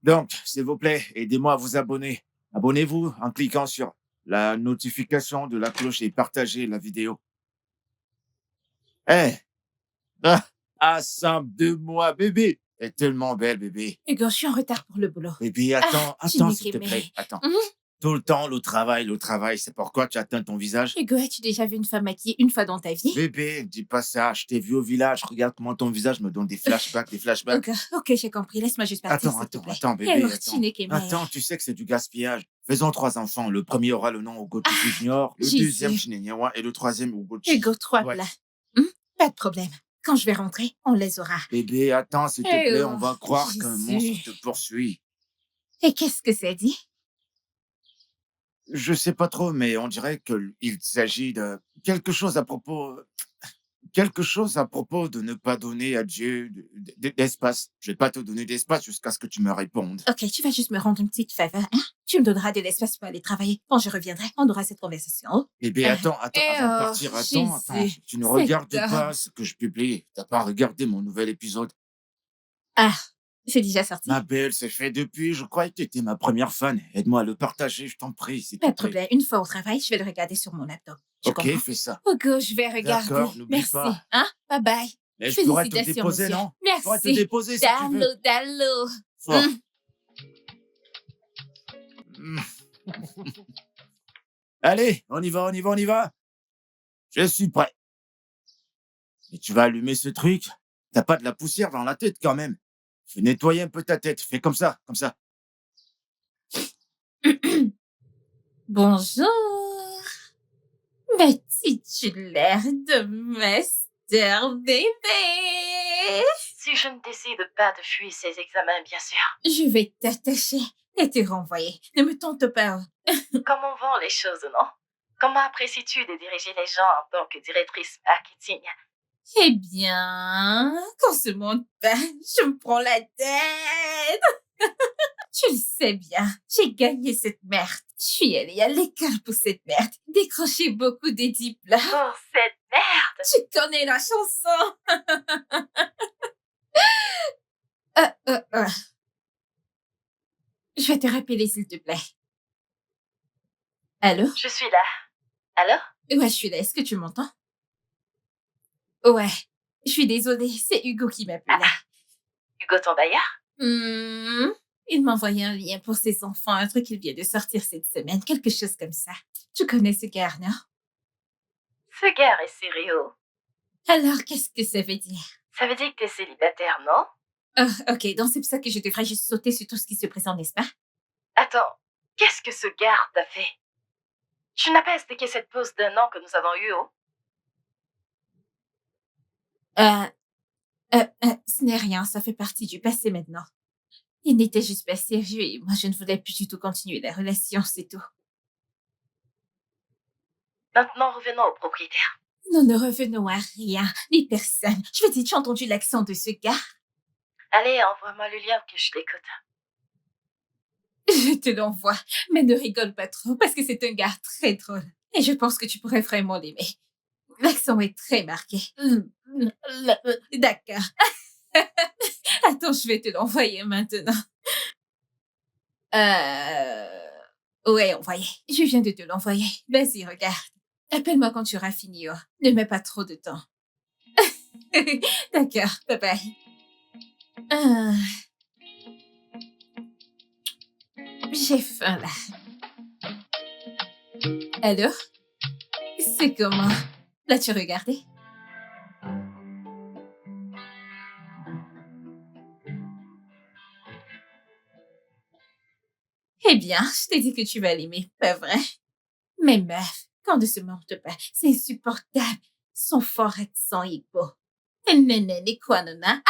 Donc, s'il vous plaît, aidez-moi à vous abonner. Abonnez-vous en cliquant sur la notification de la cloche et partagez la vidéo. Eh, ah, ensemble de moi, bébé. Elle est tellement belle, bébé. Hugo, je suis en retard pour le boulot. Bébé, Ah, attends, s'il te plaît. Attends. Mhm. Tout le temps, le travail. C'est pourquoi tu atteins ton visage. Hugo, as-tu déjà vu une femme maquillée une fois dans ta vie? Bébé, dis pas ça. Je t'ai vu au village. Regarde comment ton visage me donne des flashbacks, des flashbacks. Ok, j'ai compris. Laisse-moi juste partir, s'il te plaît. Attends, bébé, Alors, attends. Chineke Maya. Attends, tu sais que c'est du gaspillage. Faisons 3 enfants. Le premier aura le nom Ugochukwu Junior, le Jésus. deuxième Chinenyewa et le troisième Ugochi. Hugo, 3 Ouais. plats. Pas de problème. Quand je vais rentrer, on les aura. Bébé, attends, s'il te Eh plaît, oh, on va croire qu'un Jésus. monstre te poursuit. Et qu'est-ce que ça dit? Je sais pas trop, mais on dirait qu'il s'agit de quelque chose à propos de ne pas donner à Dieu d'espace. Je vais pas te donner d'espace jusqu'à ce que tu me répondes. Ok, tu vas juste me rendre une petite faveur, hein? Tu me donneras de l'espace pour aller travailler. Quand je reviendrai, on aura cette conversation. Bébé, attends, avant de partir, attends, Jésus. tu ne C'est regardes dingue. pas ce que je publie. T'as pas regardé mon nouvel épisode. Ah, c'est déjà sorti. Ma belle, c'est fait depuis. Je croyais que tu étais ma première fan. Aide-moi à le partager, je t'en prie, s'il te Pas de plaît. problème. Une fois au travail, je vais le regarder sur mon laptop. Tu Ok, comprends? fais ça. Ok, je vais regarder. D'accord, n'oublie Merci. pas. Hein? Bye bye. Mais je pourrais te Félicitations, déposer, monsieur. non? Je pourrais te Merci. déposer si tu veux. Dallo. Fort. Mm. Allez, on y va. Je suis prêt. Et tu vas allumer ce truc? T'as pas de la poussière dans la tête quand même. Fais nettoyer un peu ta tête. Fais comme ça, comme ça. Bonjour. Ma titulaire de master bébé. Si je ne décide pas de fuir ces examens, bien sûr. Je vais t'attacher et te renvoyer. Ne me tente pas. Comment vont les choses, non? Comment apprécies-tu de diriger les gens en tant que directrice marketing? Eh bien, quand ce monde passe, je me prends la tête. Tu le sais bien, j'ai gagné cette merde. Je suis allée à l'école pour cette merde. Décroché beaucoup de diplômes. Pour cette merde! Tu connais la chanson. Je vais te rappeler, s'il te plaît. Allô? Je suis là. Alors? Ouais, je suis là. Est-ce que tu m'entends? Ouais. Je suis désolée, c'est Hugo qui m'appelle. Hugo ton bailleur? Il m'a envoyé un lien pour ses enfants, un truc qui vient de sortir cette semaine, quelque chose comme ça. Tu connais ce gars, non? Ce gars est sérieux. Alors, qu'est-ce que ça veut dire? Ça veut dire que t'es célibataire, non? Oh, ok, donc c'est pour ça que je devrais juste sauter sur tout ce qui se présente, n'est-ce pas? Attends, qu'est-ce que ce gars t'a fait? Tu n'as pas expliqué cette pause d'1 an que nous avons eue, oh? Ce n'est rien, ça fait partie du passé maintenant. Il n'était juste pas sérieux et moi je ne voulais plus du tout continuer la relation, c'est tout. Maintenant, revenons au propriétaire. Nous ne revenons à rien, ni personne. Je veux dire, tu as entendu l'accent de ce gars? Allez, envoie-moi le lien que je l'écoute. Je te l'envoie, mais ne rigole pas trop parce que c'est un gars très drôle. Et je pense que tu pourrais vraiment l'aimer. L'accent est très marqué. D'accord. Attends, je vais te l'envoyer maintenant. Ouais, envoyé. Je viens de te l'envoyer. Vas-y, regarde. Appelle-moi quand tu auras fini. Oh. Ne mets pas trop de temps. D'accord, bye bye. J'ai faim là. Alors? C'est comment? L'as-tu regardé? Eh bien, je t'ai dit que tu vas l'aimer, pas vrai? Mais meuf, quand de se monte pas, c'est insupportable. Son fort accent hippo. Néné, quoi, nana?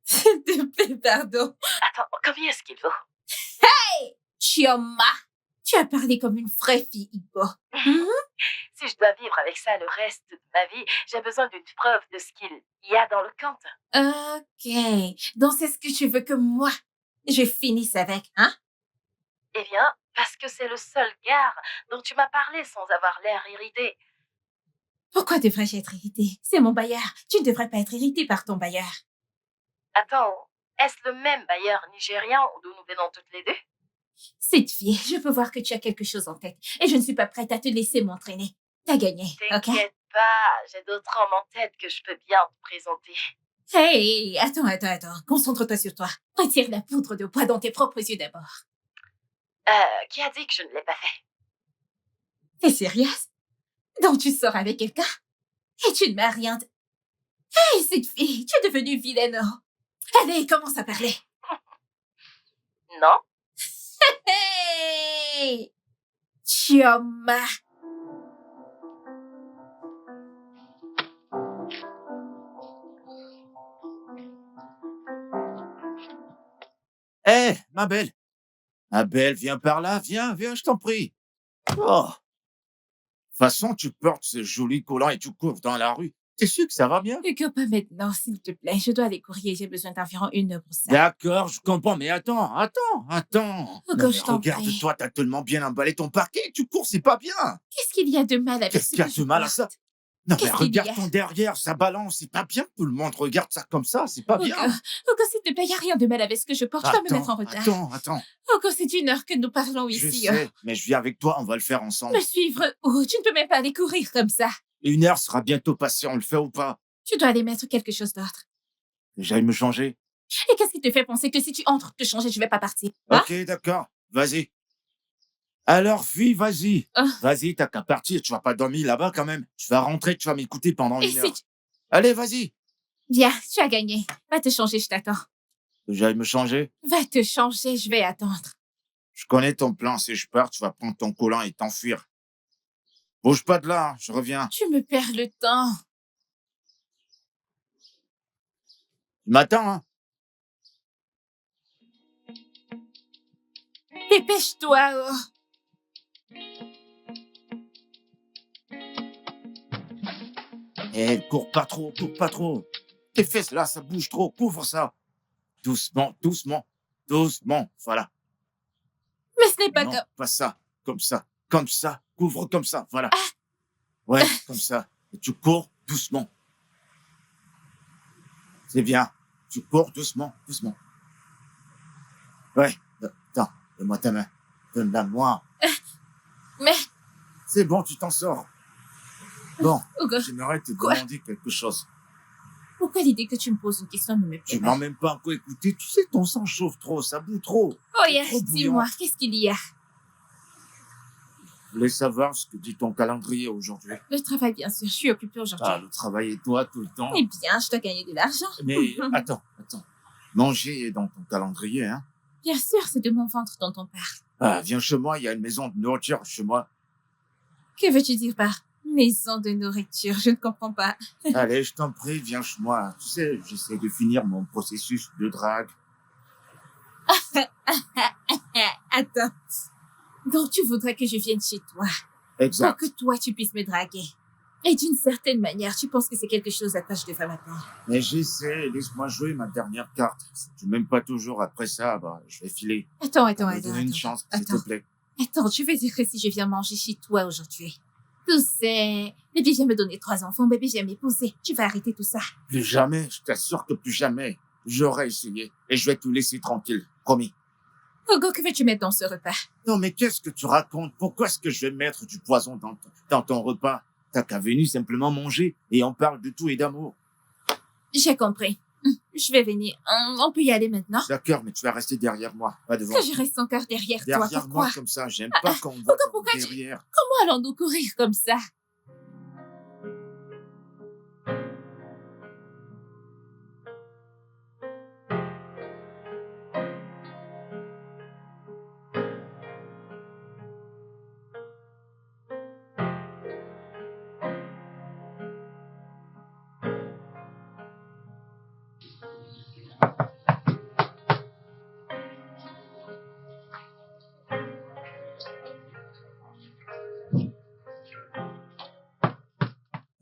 S'il te plaît, pardon. Attends, combien est-ce qu'il vaut? Hey! Chioma! Tu as parlé comme une vraie fille hippo. Si je dois vivre avec ça le reste de ma vie, j'ai besoin d'une preuve de ce qu'il y a dans le compte. Ok. Donc c'est ce que tu veux que moi, je finisse avec, hein? Eh bien, parce que c'est le seul gars dont tu m'as parlé sans avoir l'air irrité. Pourquoi devrais-je être irritée? C'est mon bailleur. Tu ne devrais pas être irritée par ton bailleur. Attends, Est-ce le même bailleur nigérian d'où nous venons toutes les deux? Cette fille, je peux voir que tu as quelque chose en tête et je ne suis pas prête à te laisser m'entraîner. T'as gagné, ok? T'inquiète pas, j'ai d'autres hommes en tête que je peux bien te présenter. Hey, attends. Concentre-toi sur toi. Retire la poudre de poids dans tes propres yeux d'abord. Qui a dit que je ne l'ai pas fait? T'es sérieuse? Donc tu sors avec quelqu'un? Et tu ne m'as rien dit. Hey, cette fille, tu es devenue vilaine. Allez, commence à parler. Non? Hey! Chioma. Hé, ma belle. Ma belle, viens par là, viens, je t'en prie. Oh. De toute façon, tu portes ce joli collant et tu cours dans la rue. T'es sûr que ça va bien? Hugo, pas maintenant, s'il te plaît. Je dois aller courir. J'ai besoin d'environ 1 heure pour ça. D'accord, je comprends, mais attends. Hugo, Non, mais je t'en prie. regarde-toi, t'as tellement bien emballé ton parquet, tu cours, c'est pas bien. Qu'est-ce qu'il y a de mal avec Qu'est-ce ce qu'il y a que de je mal à porte? ça? Non, mais Qu'est-ce qu'il y regarde a? ton derrière, ça balance, c'est pas bien. Tout le monde regarde ça comme ça, c'est pas bien. Hugo, s'il te plaît, il n'y a rien de mal avec ce que je porte. Je dois me mettre en retard. Attends. Hugo, c'est 1 heure que nous parlons Je ici. sais, mais je viens avec toi, on va le faire ensemble. Me suivre où? Tu ne peux même pas aller courir comme ça. 1 heure sera bientôt passée, on le fait ou pas? Tu dois aller mettre quelque chose d'autre. J'aille me changer. Et qu'est-ce qui te fait penser que si tu entres te changer, je vais pas partir? Hein? Ok, d'accord, vas-y. Alors, fille, vas-y. Ah. Vas-y, t'as qu'à partir, tu vas pas dormir là-bas quand même. Tu vas rentrer, tu vas m'écouter pendant Et 1 heure. si tu... Allez, vas-y. Bien, tu as gagné. Va te changer, je t'attends. J'aille me changer. Va te changer, je vais attendre. Je connais ton plan, si je pars, tu vas prendre ton collant et t'enfuir. Bouge pas de là, hein, je reviens. Tu me perds le temps. Tu m'attends, hein? Dépêche-toi, oh. Eh, cours pas trop. Tes fesses là, ça bouge trop, couvre ça. Doucement, voilà. Mais ce n'est pas Non, comme... pas ça, comme ça, couvre comme ça, voilà. Ouais, comme ça. Et tu cours doucement. C'est bien. Tu cours doucement. Ouais, attends, donne-moi ta main. Donne-la-moi. Mais, C'est bon, tu t'en sors. Bon, Hugo, j'aimerais te Quoi? demander quelque chose. pourquoi l'idée que tu me poses une question ne me Tu plaît m'as pas? même pas encore écouté. Tu sais, ton sang chauffe trop, ça boue trop. Oh, yeah, trop dis-moi, bouillant. qu'est-ce qu'il y a? Je voulais savoir ce que dit ton calendrier aujourd'hui. Le travail, bien sûr, je suis occupée aujourd'hui. Ah, le travail et toi tout le temps. Eh bien, je dois gagner de l'argent. Mais attends. Manger est dans ton calendrier, hein? Bien sûr, c'est de mon ventre dont on parle. Ah, viens chez moi, il y a une maison de nourriture chez moi. Que veux-tu dire par maison de nourriture? Je ne comprends pas. Allez, je t'en prie, viens chez moi. Tu sais, j'essaie de finir mon processus de drague. Attends. Donc, tu voudrais que je vienne chez toi pour Exact. que toi, tu puisses me draguer. Et d'une certaine manière, tu penses que c'est quelque chose à quoi je devrais m'attendre. Mais j'essaie, laisse-moi jouer ma dernière carte. Si tu m'aimes pas toujours après ça, bah, je vais filer. Attends. Je vais donner une chance, s'il te plaît. Attends, tu veux dire que si je viens manger chez toi aujourd'hui, tu sais, bébé vient me donner 3 enfants, bébé vient m'épouser, tu vas arrêter tout ça. Plus jamais, je t'assure que plus jamais. J'aurais essayé et je vais te laisser tranquille, promis. Hugo, que veux-tu mettre dans ce repas? Non, mais qu'est-ce que tu racontes? Pourquoi est-ce que je vais mettre du poison dans ton repas? T'as qu'à venir simplement manger et on parle de tout et d'amour. J'ai compris. Je vais venir. On peut y aller maintenant? D'accord, mais tu vas rester derrière moi, pas devant. Que je reste encore derrière toi, Derrière pourquoi? moi comme ça, j'aime pas qu'on me voit pourquoi tu- derrière. Comment allons-nous courir comme ça?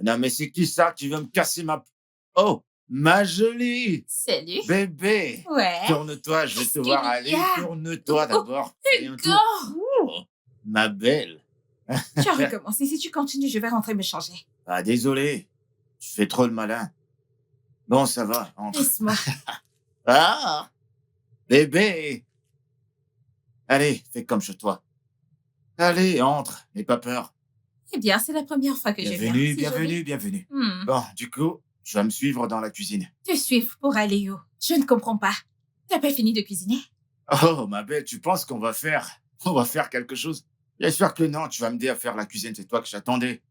Non, mais c'est qui ça qui veut me casser ma... Oh, ma jolie Salut. bébé. Ouais. Tourne-toi, je vais Qu'est-ce te voir qu'il y aller. a? Tourne-toi d'abord. Fais un Hugo! tour. Oh, ma belle. Tu as recommencé. Si tu continues, je vais rentrer me changer. Ah, désolé. Tu fais trop le malin. Bon, ça va. Entre. Laisse-moi. Ah, bébé. Allez, fais comme chez toi. Allez, entre, n'aie pas peur. Eh bien, c'est la première fois que je viens. Bienvenue, C'est bienvenue, joli. bienvenue. Hmm. Bon, du coup, tu vas me suivre dans la cuisine. Te suivre pour aller où? Je ne comprends pas. T'as pas fini de cuisiner? Oh, ma belle, tu penses on va faire quelque chose? Bien sûr que non, tu vas m'aider à faire la cuisine, c'est toi que j'attendais.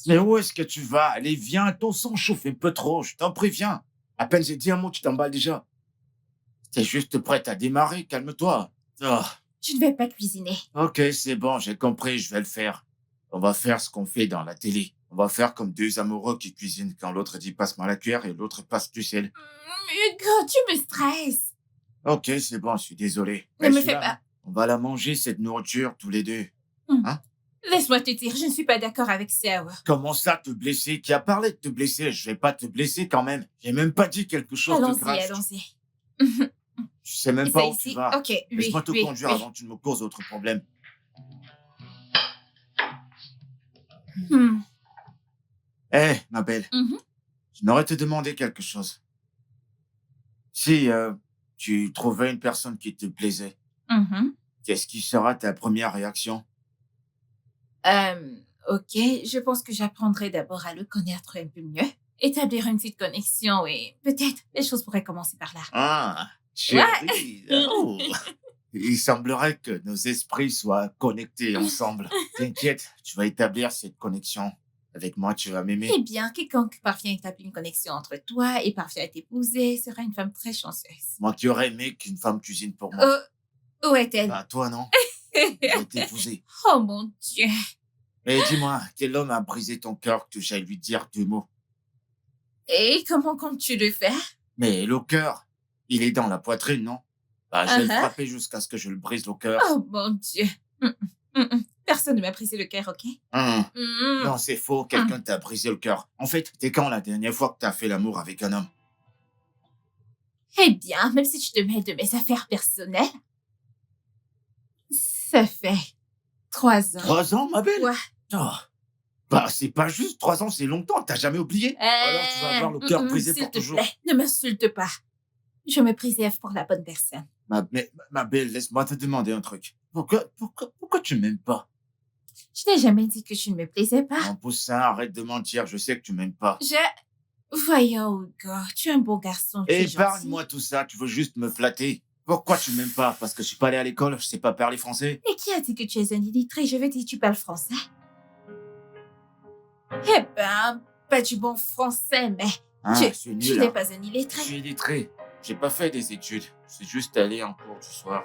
Mais où est-ce que tu vas? Allez, viens, ton sang chauffe un peu trop, je t'en préviens. À peine j'ai dit un mot, tu t'emballes déjà. T'es juste prête à démarrer, calme-toi. Oh, Je ne vais pas cuisiner. ok, c'est bon, j'ai compris, je vais le faire. On va faire ce qu'on fait dans la télé. On va faire comme deux amoureux qui cuisinent quand l'autre dit passe-moi la cuillère et l'autre passe du sel. Hugo, tu me stresses. Ok, c'est bon, je suis désolé. Ne Mais me je suis fais là, pas. hein. On va la manger, cette nourriture, tous les deux. Hmm. Hein? Laisse-moi te dire, je ne suis pas d'accord avec ça. Comment ça, te blesser? Qui a parlé de te blesser? Je vais pas te blesser quand même. J'ai même pas dit quelque chose de Allons-y, grave. allons-y. Tu sais même C'est pas où tu ici. vas. Ok, oui, Laisse-moi te oui, conduire oui. avant que tu ne me causes autre problème. Hmm. Eh, ma belle, Mhm. j'aimerais te demander quelque chose. Si tu trouvais une personne qui te plaisait, Mhm. qu'est-ce qui sera ta première réaction? Ok, je pense que j'apprendrai d'abord à le connaître un peu mieux, établir une petite connexion et peut-être les choses pourraient commencer par là. Ah, Ouais. chérie. Oh. Il semblerait que nos esprits soient connectés ensemble. T'inquiète, tu vas établir cette connexion. Avec moi, tu vas m'aimer. Eh bien, quiconque parvient à établir une connexion entre toi et parvient à t'épouser sera une femme très chanceuse. Moi qui aurais aimé qu'une femme cuisine pour moi. Où est-elle? Bah, toi, non? Je vais t'épouser. Oh mon Dieu! Mais dis-moi, quel homme a brisé ton cœur que j'aille lui dire deux mots? Et comment comptes-tu le faire? Mais le cœur, il est dans la poitrine, non? Bah, je vais le Uh-huh. frapper jusqu'à ce que je le brise le cœur. Oh mon Dieu! Personne ne m'a brisé le cœur, ok? Non, c'est faux, quelqu'un t'a brisé le cœur. En fait, t'es quand la dernière fois que t'as fait l'amour avec un homme? Eh bien, même si tu te mêles de mes affaires personnelles, ça fait 3 ans. 3 ans, ma belle? Ouais. Oh. Bah, c'est pas juste 3 ans, c'est longtemps, t'as jamais oublié? Alors tu vas avoir le cœur brisé s'il pour te toujours. plaît, ne m'insulte pas. Je me préserve pour la bonne personne. Ma belle, laisse-moi te demander un truc. Pourquoi tu m'aimes pas? Je n'ai jamais dit que tu ne me plaisais pas. En poussin, arrête de mentir, je sais que tu m'aimes pas. Voyons, Hugo, tu es un bon garçon, tu es gentil. Épargne-moi tout ça, tu veux juste me flatter. Pourquoi tu m'aimes pas? Parce que je suis pas allé à l'école, je sais pas parler français? Et qui a dit que tu es un illettré? Je veux dire, tu parles français. Eh ben, pas du bon français, mais Hein, tu c'est tu nul, n'es hein. pas un Je illettré. suis illettré. J'ai pas fait des études. C'est juste allé en cours du soir.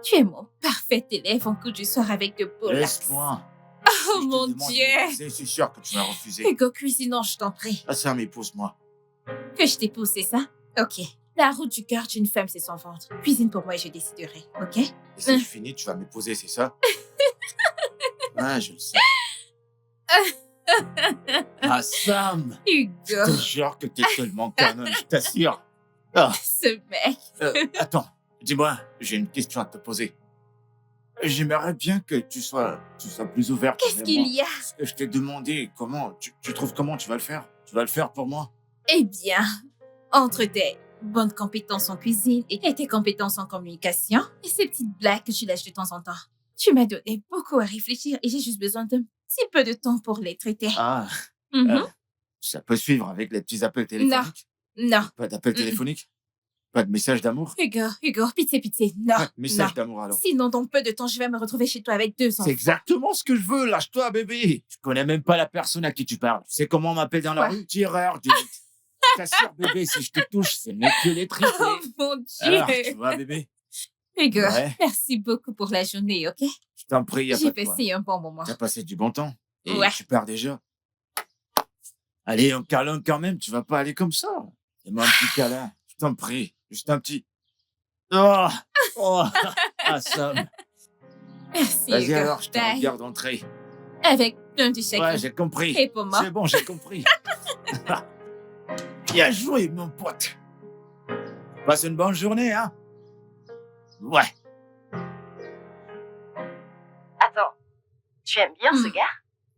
Tu es mon parfait élève en cours du soir avec de beaux lacs. Laisse-moi. Oh Si je te mon demande de Dieu! m'épouser, c'est sûr que tu vas refuser. Hugo, cuisinons, je t'en prie. Ah ça, m'épouse-moi. Que je t'épouse, c'est ça? Ok. La route du cœur d'une femme, c'est son ventre. Cuisine pour moi et je déciderai, ok? Et si je finis, tu vas m'épouser, c'est ça? Ah, je le sais. Ah, Sam! Je te Hugo, jure que t'es tellement canon, je t'assure. Ah, ce mec. attends, dis-moi, j'ai une question à te poser. J'aimerais bien que tu sois plus ouverte. Qu'est-ce envers qu'il moi. y a? Ce que je t'ai demandé, comment, tu trouves comment tu vas le faire? Tu vas le faire pour moi? Eh bien, entre tes bonnes compétences en cuisine et tes compétences en communication et ces petites blagues que tu lâches de temps en temps, tu m'as donné beaucoup à réfléchir et j'ai juste besoin d'un petit peu de temps pour les traiter. Ah, Mhm. ça peut suivre avec les petits appels téléphoniques? Non. Pas d'appels téléphoniques? Pas de message d'amour? Hugo, pitié, non. Pas de message Non. d'amour alors. Sinon, dans peu de temps, je vais me retrouver chez toi avec 2 enfants. C'est exactement ce que je veux, lâche-toi, bébé. Je connais même pas la personne à qui tu parles. Tu sais comment on m'appelle dans la Quoi? rue? Tireur, je t'assure, bébé, si je te touche, c'est mieux que les triplés. Oh mon Dieu! Alors, tu vois, bébé? Hugo, Ouais. merci beaucoup pour la journée, ok? Je t'en prie, y a pas J'ai de quoi. passé un bon moment. T'as passé du bon temps. Et Ouais. tu pars déjà. Allez, un câlin quand même, tu vas pas aller comme ça. Fais-moi un petit câlin, je t'en prie. Juste un petit... Oh, oh. Ah, Sam. Merci, Vas-y Hugo. alors, je te Bye. regarde entrer. Avec un du chèque. Ouais, j'ai compris. Et pour moi. C'est bon, j'ai compris. Bien joué, mon pote. Passe une bonne journée, hein? Ouais. Attends, tu aimes bien ce Hmm. gars?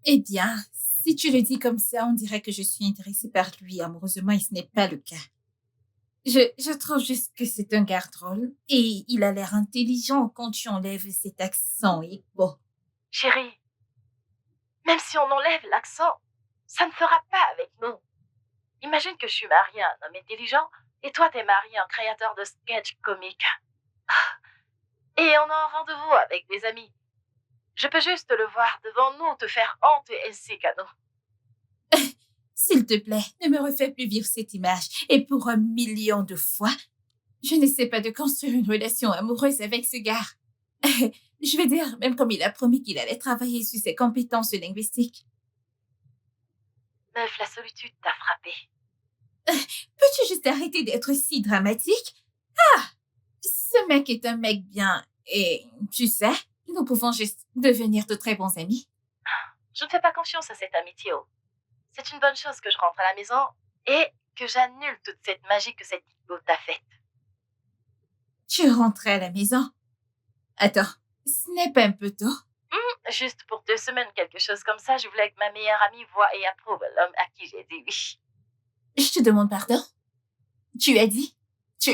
Eh bien, si tu le dis comme ça, on dirait que je suis intéressée par lui amoureusement et ce n'est pas le cas. Je trouve juste que c'est un gars drôle et il a l'air intelligent quand tu enlèves cet accent et bon. Chérie, même si on enlève l'accent, ça ne fera pas avec nous. Imagine que je suis mariée à un homme intelligent et toi t'es marié à un créateur de sketch comique. Et on a un rendez-vous avec des amis. Je peux juste le voir devant nous te faire honte ainsi qu'à nous. S'il te plaît, ne me refais plus vivre cette image. Et pour 1 million de fois, je n'essaie pas de construire une relation amoureuse avec ce gars. Je vais dire, même comme il a promis qu'il allait travailler sur ses compétences linguistiques. Meuf, la solitude t'a frappé. Peux-tu juste arrêter d'être si dramatique? Ah, ce mec est un mec bien. Et tu sais, nous pouvons juste devenir de très bons amis. Je ne fais pas confiance à cette amitié. C'est une bonne chose que je rentre à la maison et que j'annule toute cette magie que cette Nico t'a faite. Tu rentrais à la maison? Attends, ce n'est pas un peu tôt? Juste pour 2 semaines, quelque chose comme ça, je voulais que ma meilleure amie voie et approuve l'homme à qui j'ai dit oui. Je te demande pardon? Tu as dit? Tu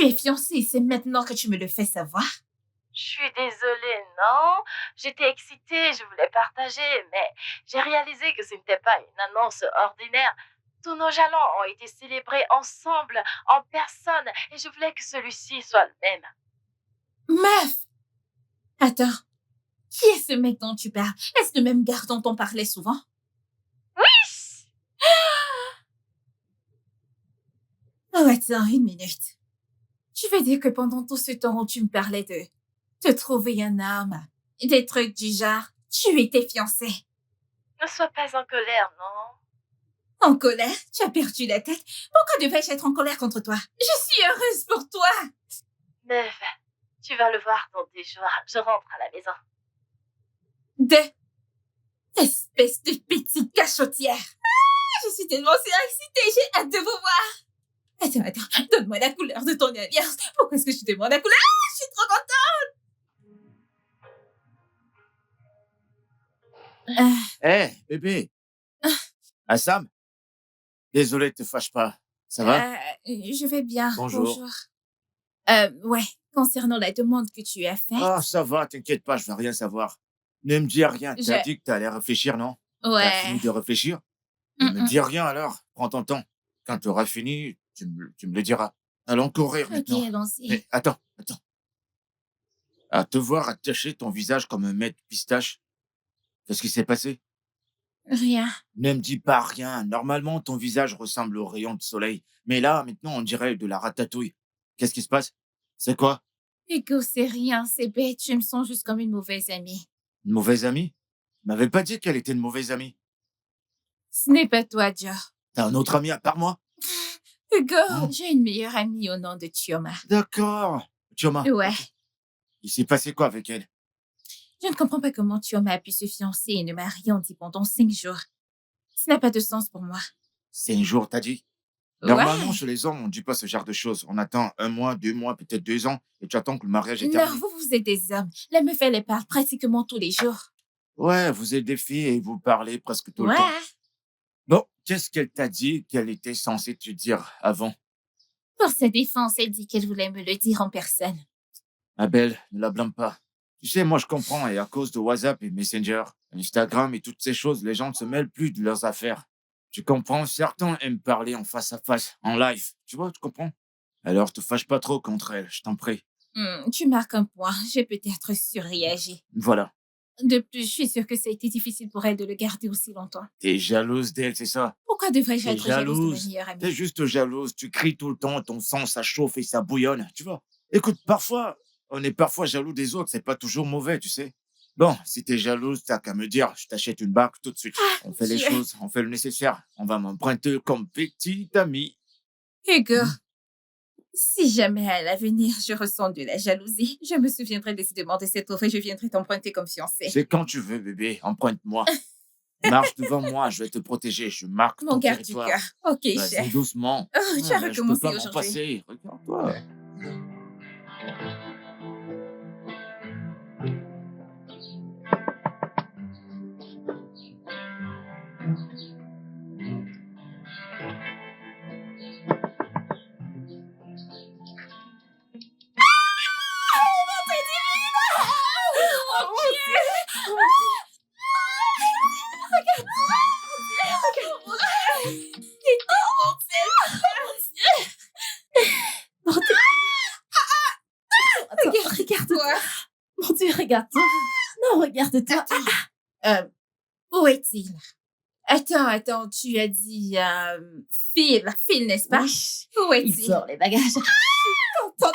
es fiancée, c'est maintenant que tu me le fais savoir? Je suis désolée, non? J'étais excitée, je voulais partager, mais j'ai réalisé que ce n'était pas une annonce ordinaire. Tous nos jalons ont été célébrés ensemble, en personne, et je voulais que celui-ci soit le même. Meuf! Attends, qui est ce mec dont tu parles? Est-ce le même gars dont on parlait souvent? Oui! Oh, attends, 1 minute. Tu veux dire que pendant tout ce temps où tu me parlais de te trouver un homme, des trucs du genre, tu étais fiancée? Ne sois pas en colère, non? En colère? Tu as perdu la tête? Pourquoi devais-je être en colère contre toi? Je suis heureuse pour toi! Meuf, tu vas le voir dans 10 jours. Je rentre à la maison. Espèce de petite cachotière! Ah, je suis tellement excitée, j'ai hâte de vous voir! Attends, donne-moi la couleur de ton alliance. Pourquoi est-ce que je te demande la couleur? Ah, je suis trop contente! Hé, bébé. Assam, désolé, te fâche pas. Ça va? Je vais bien, Bonjour. bonjour. Ouais, concernant la demande que tu as Ah, faite, ça va, t'inquiète pas, je vais rien savoir. Ne me dis rien, t'as je... dit que t'allais réfléchir, non? T'as Ouais. fini de réfléchir? Ne me Mm. dis rien alors, prends ton temps. Quand tu auras fini, tu me le diras. Allons courir Ok, maintenant. allons-y. Mais attends. À te voir attacher ton visage comme un mètre pistache, qu'est-ce qui s'est passé? Rien. Ne me dis pas rien. Normalement, ton visage ressemble au rayon de soleil. Mais là, maintenant, on dirait de la ratatouille. Qu'est-ce qui se passe? C'est quoi? Hugo, c'est rien, c'est bête. Je me sens juste comme une mauvaise amie. Une mauvaise amie? Tu m'avais pas dit qu'elle était une mauvaise amie. Ce n'est pas toi, Joe. T'as un autre ami à part moi? Hugo, Hein? j'ai une meilleure amie au nom de Chioma. D'accord. Tioma, Ouais. ok. Il s'est passé quoi avec elle? Je ne comprends pas comment Chioma a pu se fiancer et ne marier en dit pendant 5 jours. Ça n'a pas de sens pour moi. 5 jours, t'as dit? Normalement, Ouais. chez les hommes, on ne dit pas ce genre de choses. On attend 1 mois, 2 mois, peut-être 2 ans, et tu attends que le mariage est Non, terminé. vous êtes des hommes. La meuf, elle les parle pratiquement tous les jours. Ouais, vous êtes des filles et vous parlez presque tout le Ouais. temps. Bon, qu'est-ce qu'elle t'a dit qu'elle était censée te dire avant? Pour sa défense, elle dit qu'elle voulait me le dire en personne. Abel, ne la blâme pas. Tu sais, moi je comprends, et à cause de WhatsApp et Messenger, Instagram et toutes ces choses, les gens ne se mêlent plus de leurs affaires. Tu comprends, certains aiment parler en face à face, en live. Tu vois, tu comprends? Alors te fâche pas trop contre elle, je t'en prie. Tu marques un point. J'ai peut-être surréagi. Voilà. De plus, je suis sûre que ça a été difficile pour elle de le garder aussi longtemps. T'es jalouse d'elle, c'est ça? Pourquoi devrais-je T'es être jalouse de ma jalouse. meilleure T'es amie? juste jalouse. Tu cries tout le temps, ton sang, ça chauffe et ça bouillonne, tu vois. Écoute, parfois, on est parfois jaloux des autres, c'est pas toujours mauvais, tu sais. Bon, si t'es jalouse, t'as qu'à me dire, je t'achète une barque tout de suite. Ah, On fait les Dieu. choses, on fait le nécessaire. On va m'emprunter comme petite amie. Hugo, Hmm. si jamais à l'avenir je ressens de la jalousie, je me souviendrai décidément de cette offre et je viendrai t'emprunter comme fiancée. C'est quand tu veux, bébé, emprunte-moi. Marche devant moi, je vais te protéger, je marque Mon ton garde du territoire. cœur. Ok, Vas-y chef. doucement. Oh, tu as Ouais, je peux recommencé pas m'en aujourd'hui. passer, regarde-toi. regarde-toi. Non, regarde-toi. Où est-il? Attends, tu as dit Phil, n'est-ce pas? Oui. Où Il est-il? sort les bagages. Contente.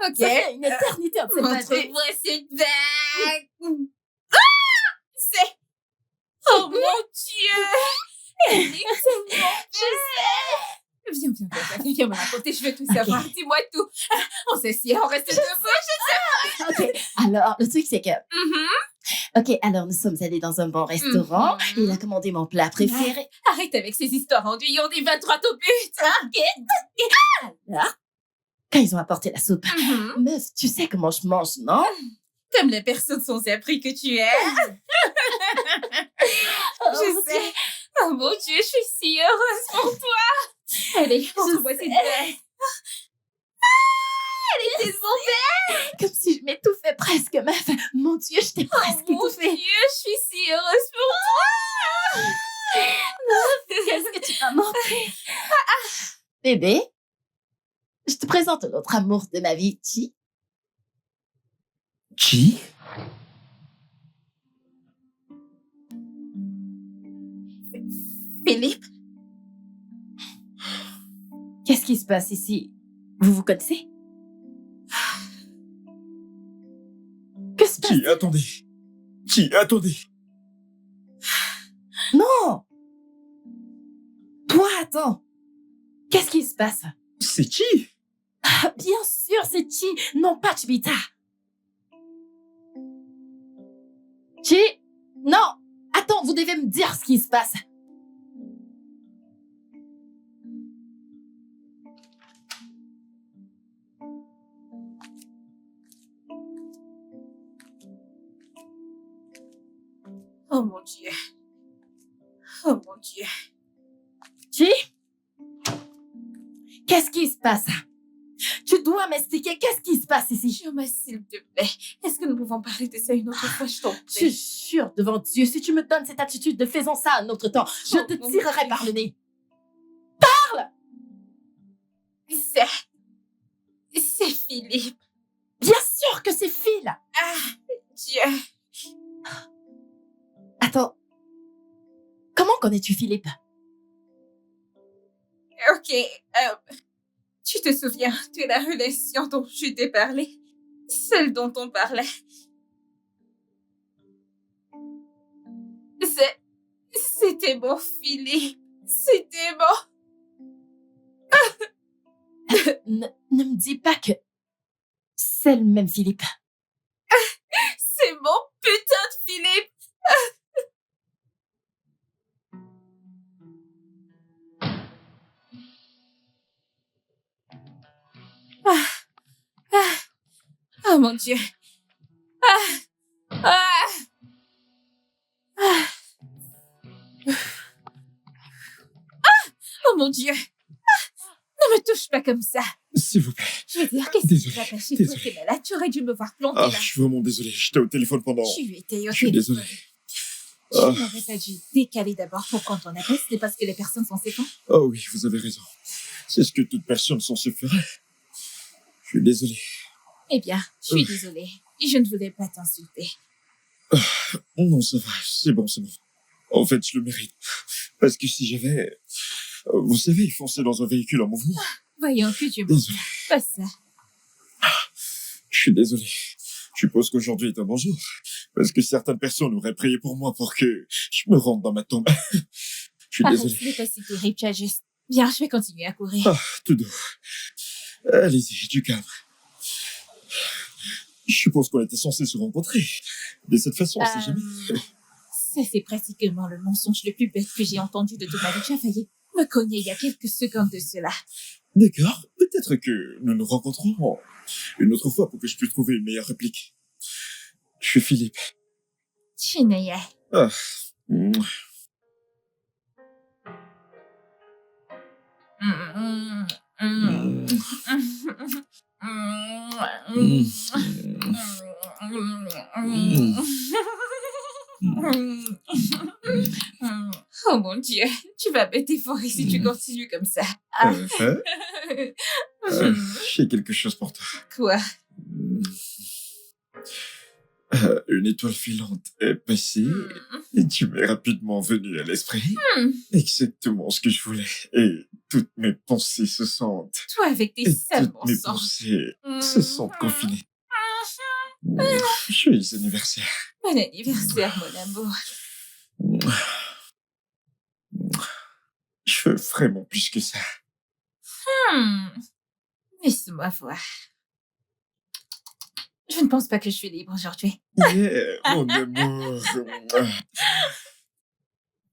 Ok. Ça fait une éternité, on ne sait pas. Montre-moi cette bague. C'est... Oh mon Dieu! Elle est tellement belle. Viens me raconter, je veux tout savoir. Dis-moi tout. On s'assied, on reste debout. OK. Alors, le truc, c'est que... OK, alors nous sommes allés dans un bon restaurant. Il a commandé mon plat préféré. Arrête avec ces histoires enduits, on y va droit au but. Alors, quand ils ont apporté la soupe, meuf, tu sais comment je mange, non? Comme la personne sans abri que tu es. Je sais. Oh mon Dieu, je suis si heureuse pour toi. Allez, montre-moi cette bague. Elle est tellement belle. Comme si je m'étouffais presque, meuf. Mon Dieu, je t'ai presque Mon étouffée. Dieu, je suis si heureuse pour Qu'est-ce que tu m'as manqué? Bébé, je te présente l'autre amour de ma vie, Chi. Qui? Philippe. Qu'est-ce qui se passe ici? Vous vous connaissez? Que se passe? Qui? Attendez. Qui? Attendez. Non! Toi, attends. Qu'est-ce qui se passe? C'est qui? Ah, bien sûr, c'est Chi, non pas Chibita. Chi? Non! Attends, vous devez me dire ce qui se passe. Oh mon Dieu. Oh mon Dieu. Chi? Qu'est-ce qui se passe? Tu dois m'expliquer qu'est-ce qui se passe ici. Choma, s'il te plaît. Est-ce que nous pouvons parler de ça une autre fois, je t'en Je prie? jure devant Dieu, si tu me donnes cette attitude de faisons ça un autre temps, je te mon tirerai Dieu. par le nez. C'est Philippe. Bien sûr que c'est Phil. Ah, Dieu. Attends. Comment connais-tu Philippe? Ok, tu te souviens de la relation dont je t'ai parlé? Celle dont on parlait. C'était mon Philippe. C'était mon... Ne me dis pas que c'est le même Philippe. C'est mon putain de Philippe. Oh mon Dieu. Oh mon Dieu. Ne me touche pas comme ça. S'il vous plaît. Je veux dire, qu'est-ce qui Désolé, t'a passé? désolé. Toi, t'es malade, tu aurais dû me voir planter Ah, là. je suis vraiment désolé. J'étais au téléphone pendant... Tu étais au Je suis téléphone. désolé. Tu Ah. n'aurais pas dû décaler d'abord pour quand on appelle, c'est parce que les personnes sont séparées. Oh oui, vous avez raison. C'est ce que toute personne censée faire. Je suis désolé. Eh bien, je suis désolée. Je ne voulais pas t'insulter. Non, ça va. C'est bon, c'est bon. En fait, je le mérite. Parce que si j'avais... Vous savez, foncer dans un véhicule en mouvement. Voyons que Dieu me Désolé. pas ça. Je suis désolé. Je suppose qu'aujourd'hui est un bon jour. Parce que certaines personnes auraient prié pour moi pour que je me rende dans ma tombe. Je suis Arrête, désolé. ce n'est pas si terrible, tu as juste... Bien, je vais continuer à courir. Ah, tout doux. Allez-y, du calme. Je suppose qu'on était censés se rencontrer. De cette façon, on sait jamais. Ça, c'est pratiquement le mensonge le plus bête que j'ai entendu de toute ma vie. Tu as failli me cogner il y a quelques secondes de cela. D'accord. Peut-être que nous nous rencontrerons une autre fois pour que je puisse trouver une meilleure réplique. Je suis Philippe. Chineye. Ah. Mm. Oh mon Dieu, tu vas me dévorer si tu continues comme ça. J'ai quelque chose pour toi. Quoi? Une étoile filante est passée Hmm. et tu m'es rapidement venu à l'esprit. Hmm. Exactement ce que je voulais. Et toutes mes pensées se sentent... Toi avec tes Et sales toutes mes mensonges. pensées se sentent Mhm. confinées. Joyeux anniversaire. Bon anniversaire, mon amour. Je veux vraiment plus que ça. Hmm. Laisse-moi voir. Je ne pense pas que je suis libre aujourd'hui. Yeah, mon amour.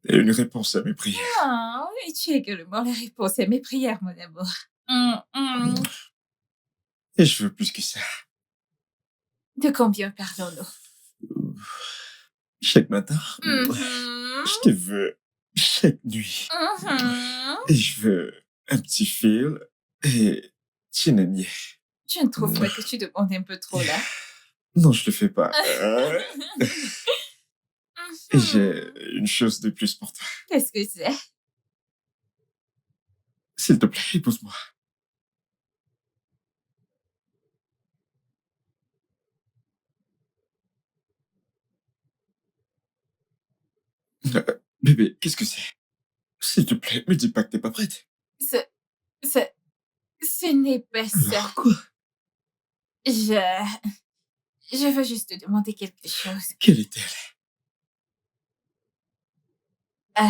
Et une réponse à mes prières. Oh, et tu es également la réponse à mes prières, mon amour. Et je veux plus que ça. De combien parlons-nous? Chaque matin, Mhm. je te veux chaque nuit. Mhm. Et je veux un petit fil et chinanier. Je ne trouve pas que tu demandes un peu trop là. Non, je le fais pas. Et j'ai Mhm. une chose de plus pour toi. Qu'est-ce que c'est? S'il te plaît, épouse-moi. Bébé, qu'est-ce que c'est? S'il te plaît, me dis pas que t'es pas prête. Ce, ce, ce n'est pas ça. Alors quoi? Je veux juste te demander quelque chose. Quelle est-elle? Euh,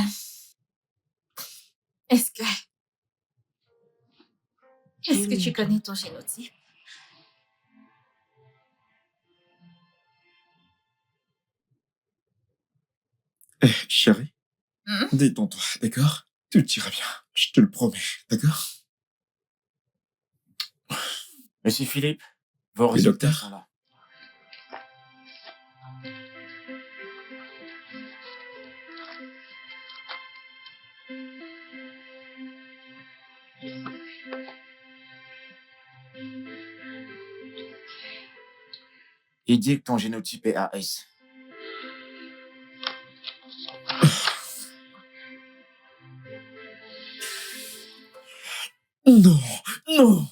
Est-ce que, est-ce que tu connais ton génotype? Chérie, Hmm? détends-toi, d'accord? Tout ira bien. Je te le promets, d'accord? Monsieur Philippe, vos Oui, résultats docteur? sont là. Il dit que ton génotype est AS. Non, non!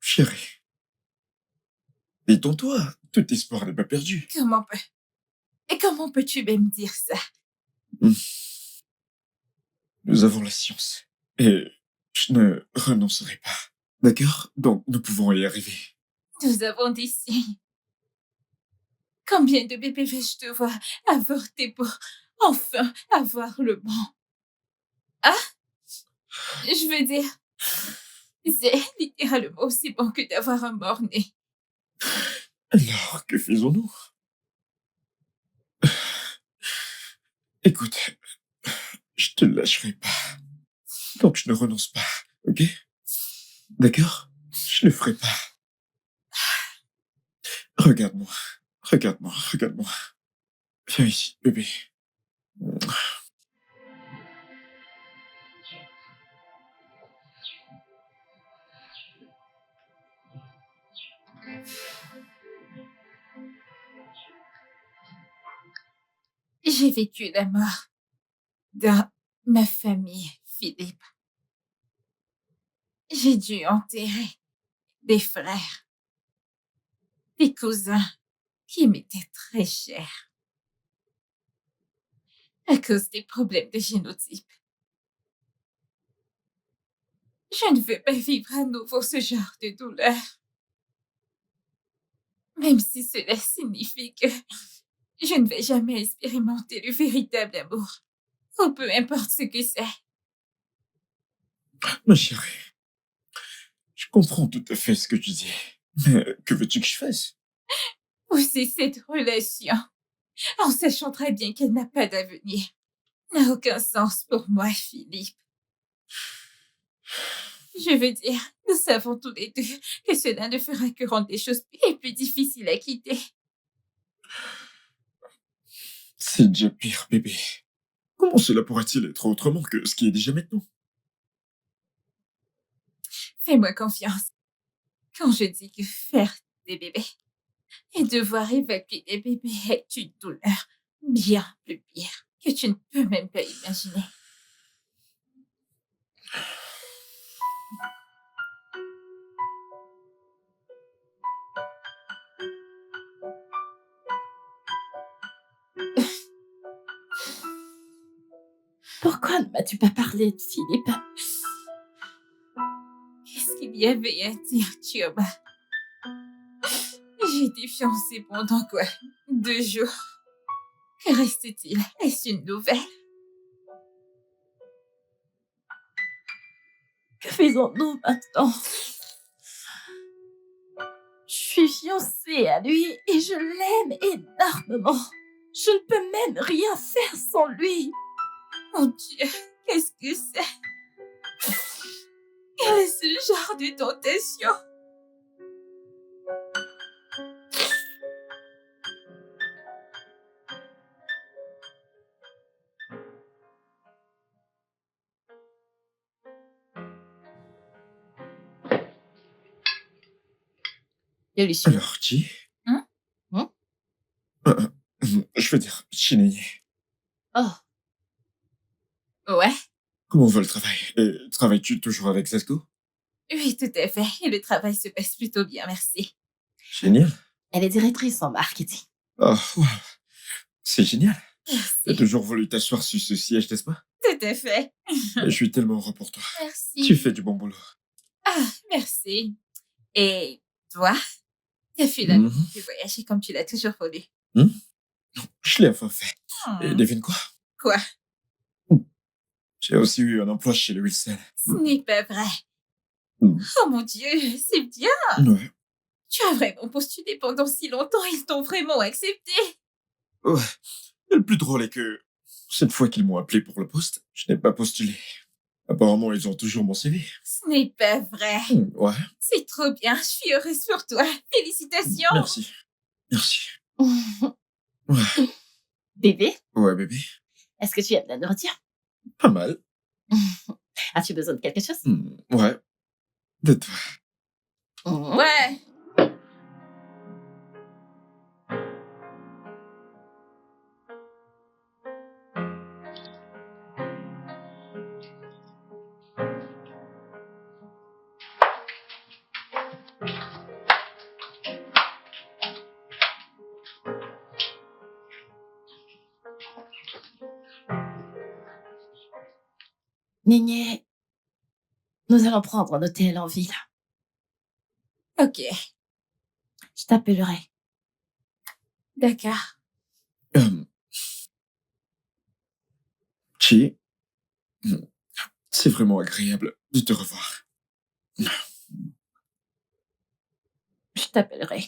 Chérie, détends-toi. Tout espoir n'est pas perdu. Comment peux-tu même dire ça? Nous avons la science. Et je ne renoncerai pas. D'accord? Donc, nous pouvons y arriver. Nous avons des signes. Combien de bébés vais-je devoir avorter pour enfin avoir le bon? Ah? Je veux dire, c'est littéralement aussi bon que d'avoir un mort-né. Alors, que faisons-nous? Écoute, je te lâcherai pas. Donc, je ne renonce pas, ok? D'accord? Je le ferai pas. Regarde-moi. Regarde-moi. Regarde-moi. Viens ici, bébé. J'ai vécu la mort dans ma famille, Philippe. J'ai dû enterrer des frères, des cousins qui m'étaient très chers à cause des problèmes de génotype. Je ne veux pas vivre à nouveau ce genre de douleur. Même si cela signifie que je ne vais jamais expérimenter le véritable amour. Ou peu importe ce que c'est. Ma chérie, je comprends tout à fait ce que tu dis. Mais que veux-tu que je fasse? Ou c'est cette relation, en sachant très bien qu'elle n'a pas d'avenir, n'a aucun sens pour moi, Philippe. Je veux dire, nous savons tous les deux que cela ne fera que rendre les choses plus difficiles à quitter. C'est déjà pire, bébé. Comment cela pourrait-il être autrement que ce qui est déjà maintenant? Fais-moi confiance. Quand je dis que faire des bébés et devoir évacuer des bébés est une douleur bien plus pire que tu ne peux même pas imaginer. Pourquoi ne m'as-tu pas parlé de Philippe? Qu'est-ce qu'il y avait à dire, Chioma? J'ai été fiancée pendant quoi? 2 jours. Que reste-t-il? Est-ce une nouvelle? Que faisons-nous maintenant? Je suis fiancée à lui et je l'aime énormément. Je ne peux même rien faire sans lui. Mon Dieu, qu'est-ce que c'est? Quel est ce genre de tentation? Il y a Lucie. Alors, Chi? Hein? Hein? Je veux dire, Chineye. Oh, Ouais, Comment va le travail? Et travailles-tu toujours avec Zasco? oui, tout à fait. Et le travail se passe plutôt bien, merci. Génial. elle est directrice en marketing. Oh, wow. C'est génial. T'as Merci. toujours voulu t'asseoir sur ce siège, n'est-ce pas? Tout à fait. Et je suis tellement heureux pour toi. Merci. Tu fais du bon boulot. Ah, merci. Et toi, t'as finalement Mhm. pu voyager comme tu l'as toujours voulu. Je l'ai enfin fait. Et Hmm. devine quoi? Quoi? J'ai aussi eu un emploi chez le Wilson. Ce n'est pas vrai. Hmm. Oh mon Dieu, c'est bien. Ouais. Tu as vraiment postulé pendant si longtemps, ils t'ont vraiment accepté. Ouais. Et le plus drôle est que cette fois qu'ils m'ont appelé pour le poste, je n'ai pas postulé. Apparemment, ils ont toujours mon CV. Ce n'est pas vrai. Ouais. C'est trop bien, je suis heureuse pour toi. Félicitations. Merci. Merci. Ouais. Bébé, Ouais, bébé. est-ce que tu aimes la nourriture? Pas mal. As-tu besoin de quelque chose? Ouais. De toi. Ouais. Néné, nous allons prendre un hôtel en ville. Ok, Je t'appellerai. d'accord. Chi, c'est vraiment agréable de te revoir. Je t'appellerai.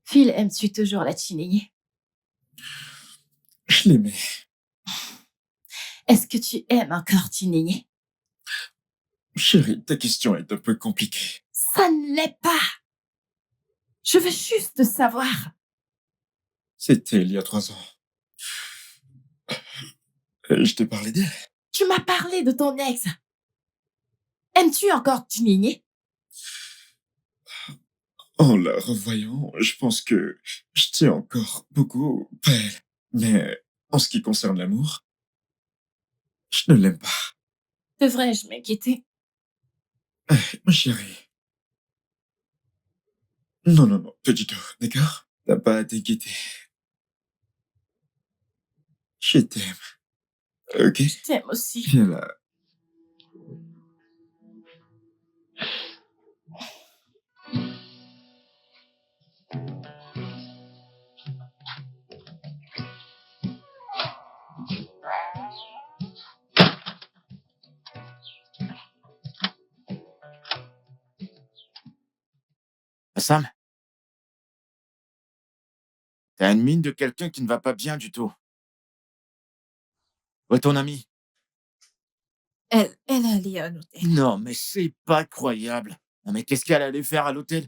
Phil, aimes-tu toujours la Chineye? Je l'aimais. Est-ce que tu aimes encore Chineye? Chérie, ta question est un peu compliquée. Ça ne l'est pas. Je veux juste savoir. C'était il y a 3 ans. Je t'ai parlé d'elle. Tu m'as parlé de ton ex. Aimes-tu encore Chineye? En la revoyant, je pense que je tiens encore beaucoup à elle. Mais en ce qui concerne l'amour, je ne l'aime pas. Devrais-je m'inquiéter? Ma chérie. Non, non, non, pas du tout, d'accord? T'as pas à t'inquiéter. Je t'aime. Ok? Je t'aime aussi. Viens là. Sam, t'as une mine de quelqu'un qui ne va pas bien du tout. Où est ton ami? Elle est allée à un hôtel. Non, mais c'est pas croyable. Non, mais qu'est-ce qu'elle allait faire à l'hôtel?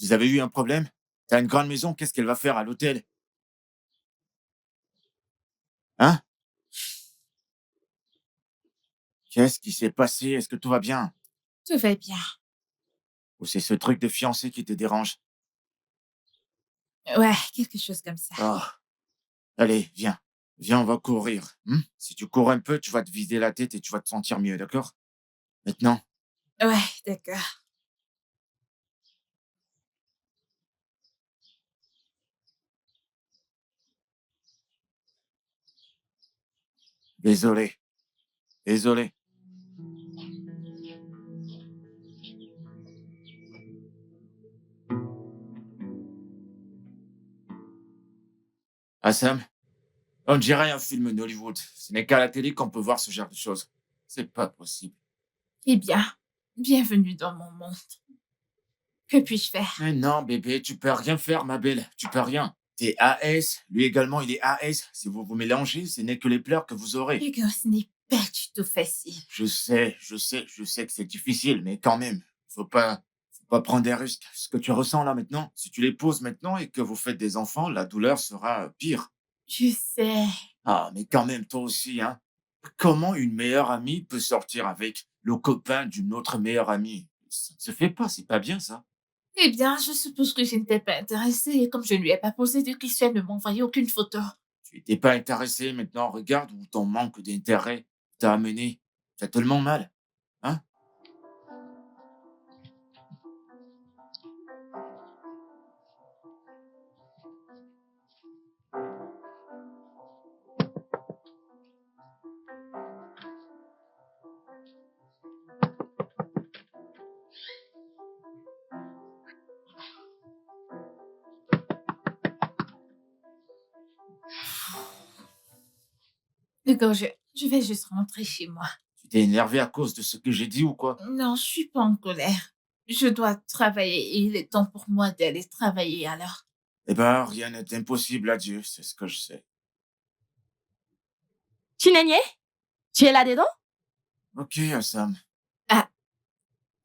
Vous avez eu un problème? T'as une grande maison, qu'est-ce qu'elle va faire à l'hôtel? Hein? Qu'est-ce qui s'est passé? Est-ce que tout va bien? Tout va bien. Ou c'est ce truc de fiancé qui te dérange? Ouais, quelque chose comme ça. Oh, allez, viens. Viens, on va courir. Si tu cours un peu, tu vas te vider la tête et tu vas te sentir mieux, d'accord? Maintenant, Ouais, d'accord. désolé. Désolé. Ah, Sam, on dirait un film d'Hollywood. Ce n'est qu'à la télé qu'on peut voir ce genre de choses. C'est pas possible. Eh bien, bienvenue dans mon monde. Que puis-je faire? Mais non, bébé, tu peux rien faire, ma belle. Tu peux rien. T'es AS, lui également, il est AS. Si vous vous mélangez, ce n'est que les pleurs que vous aurez. Hugo, ce n'est pas du tout facile. Je sais que c'est difficile, mais quand même, faut pas prendre des risques. Ce que tu ressens là maintenant, si tu les poses maintenant et que vous faites des enfants, la douleur sera pire. Je sais. Ah, mais quand même, toi aussi, hein. Comment une meilleure amie peut sortir avec le copain d'une autre meilleure amie? Ça ne se fait pas, c'est pas bien ça. Eh bien, je suppose que je n'étais pas intéressée et comme je ne lui ai pas posé de questions, elle ne m'a envoyé aucune photo. Tu n'étais pas intéressé, maintenant regarde où ton manque d'intérêt t'a amené. T'as tellement mal, hein? Hugo, je vais juste rentrer chez moi. Tu t'es énervé à cause de ce que j'ai dit ou quoi? Non, je suis pas en colère. Je dois travailler et il est temps pour moi d'aller travailler alors. Eh ben, rien n'est impossible à Dieu, c'est ce que je sais. Chinenye, tu es là-dedans? Ok, Sam. Ah,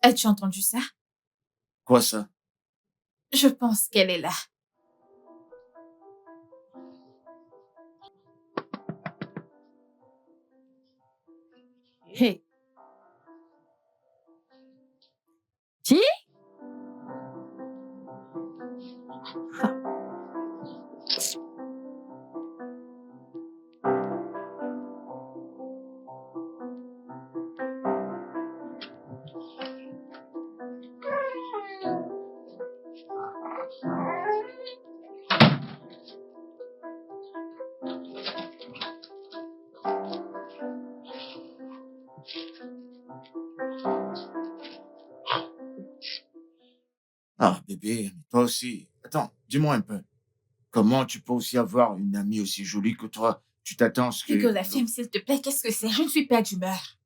as-tu entendu ça? Quoi ça? Je pense qu'elle est là. Hey. Chi? Ah, bébé, mais toi aussi. Attends, dis-moi un peu. Comment tu peux aussi avoir une amie aussi jolie que toi? Tu t'attends à ce Hugo, que... la femme, s'il te plaît, qu'est-ce que c'est? Je ne suis pas d'humeur.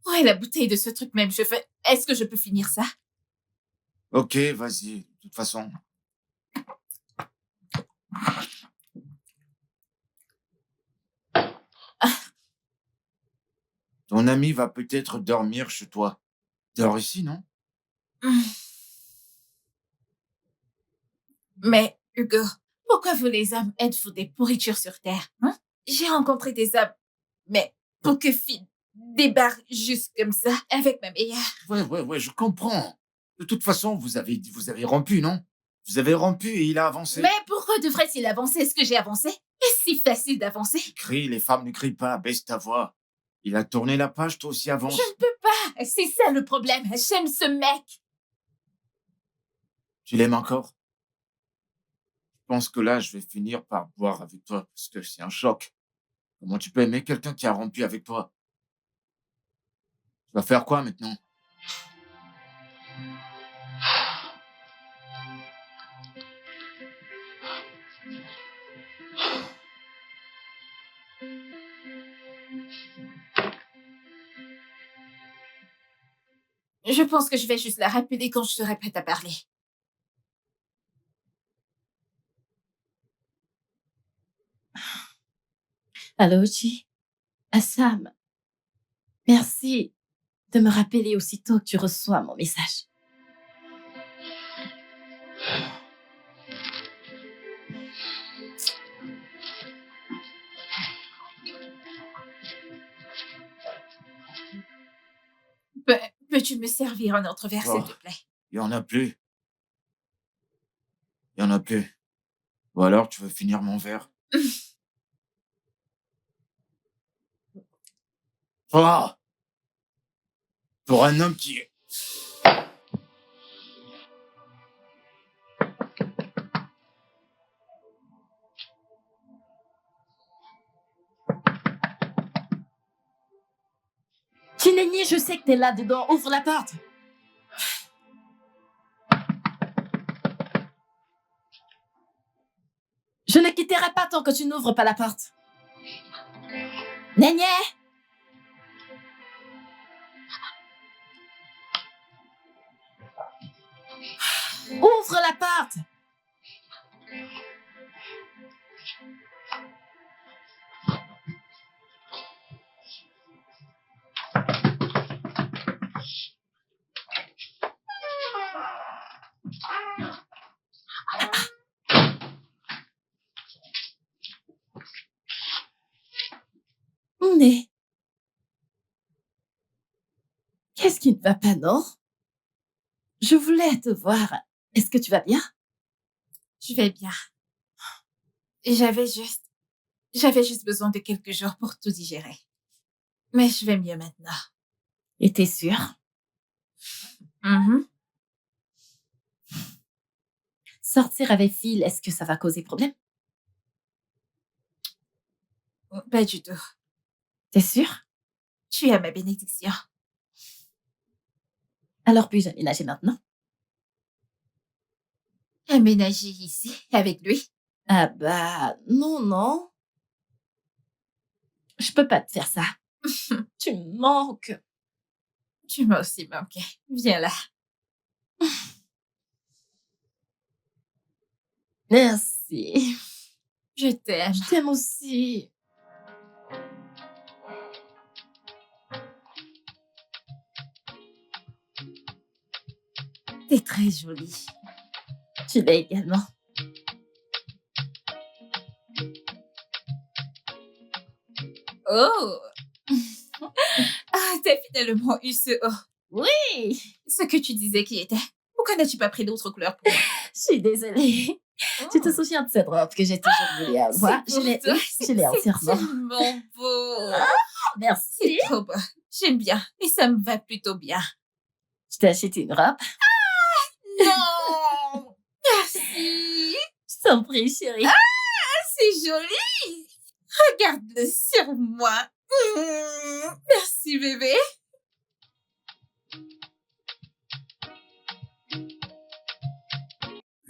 Oh, et la bouteille de ce truc même, je fais... Est-ce que je peux finir ça? Ok, vas-y. De toute façon, ton ami va peut-être dormir chez toi. Dors ici, non? Mais, Hugo, pourquoi vous les hommes êtes-vous des pourritures sur Terre, hein? J'ai rencontré des hommes, mais pour que Finn débarque juste comme ça avec ma meilleure. Ouais, je comprends. De toute façon, vous avez rompu, non? Vous avez rompu et il a avancé. Mais pourquoi devrait-il avancer? Est-ce que j'ai avancé? Est-ce si facile d'avancer? Crie, les femmes ne crient pas, baisse ta voix. Il a tourné la page, toi aussi avance. Je ne peux pas. C'est ça le problème. J'aime ce mec. Tu l'aimes encore? Je pense que là, je vais finir par boire avec toi parce que c'est un choc. Comment tu peux aimer quelqu'un qui a rompu avec toi? Tu vas faire quoi maintenant? Je pense que je vais juste la rappeler quand je serai prête à parler. Allô, Chi? Ah, Sam, Merci de me rappeler aussitôt que tu reçois mon message. Peux-tu me servir un autre verre, s'il Oh, te plaît? il y en a plus. Il y en a plus. Ou alors, tu veux finir mon verre? Oh! Pour un homme qui est... Chinenye, je sais que t'es là-dedans. Ouvre la porte. Je ne quitterai pas tant que tu n'ouvres pas la porte. Nenye! Ouvre la porte! Mais qu'est-ce qui ne va pas, non? Je voulais te voir. Est-ce que tu vas bien? Je vais bien. Et j'avais juste besoin de quelques jours pour tout digérer. Mais je vais mieux maintenant. Et t'es sûre? Mhm. Sortir avec Phil, est-ce que ça va causer problème? Pas du tout. T'es sûre? Tu as ma bénédiction. Alors puis-je aménager maintenant? Aménager ici, avec lui. Ah bah, non. Je peux pas te faire ça. Tu me manques. Tu m'as aussi manqué. Viens là. Merci. Je t'aime. Je t'aime aussi. T'es très jolie. Tu l'es également. Oh! Ah, t'as finalement eu ce oh. Oui, Ce que tu disais qui était. Pourquoi n'as-tu pas pris d'autres couleurs pour moi? je suis désolée. Tu te souviens de cette robe que j'ai toujours voulu avoir? C'est pour toi. Je l'ai C'est entièrement. tellement beau. C'est Merci. trop beau. J'aime bien. Et ça me va plutôt bien. Je t'ai acheté une robe. Non! Merci. Je t'en prie, chérie. C'est joli. Regarde-le sur moi. Merci, bébé.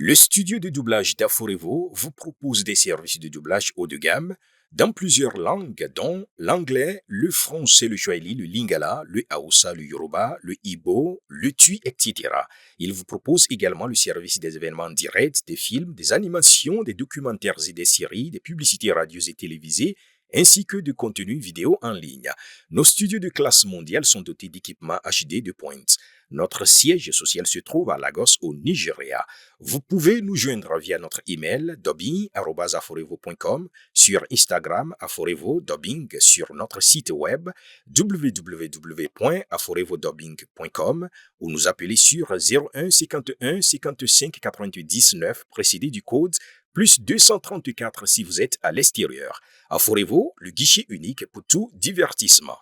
Le studio de doublage d'Aforevo vous propose des services de doublage haut de gamme dans plusieurs langues, dont l'anglais, le français, le swahili, le lingala, le hausa, le yoruba, le ibo, le tui, etc. Il vous propose également le service des événements directs, des films, des animations, des documentaires et des séries, des publicités radio et télévisées, ainsi que de contenus vidéo en ligne. Nos studios de classe mondiale sont dotés d'équipements HD de pointe. Notre siège social se trouve à Lagos, au Nigeria. Vous pouvez nous joindre via notre email dubbing@aforevo.com, sur Instagram Aforevo Dubbing, sur notre site web www.aforevodubbing.com ou nous appeler sur 01 51 55 88 19 précédé du code plus 234 si vous êtes à l'extérieur. Aforevo, le guichet unique pour tout divertissement.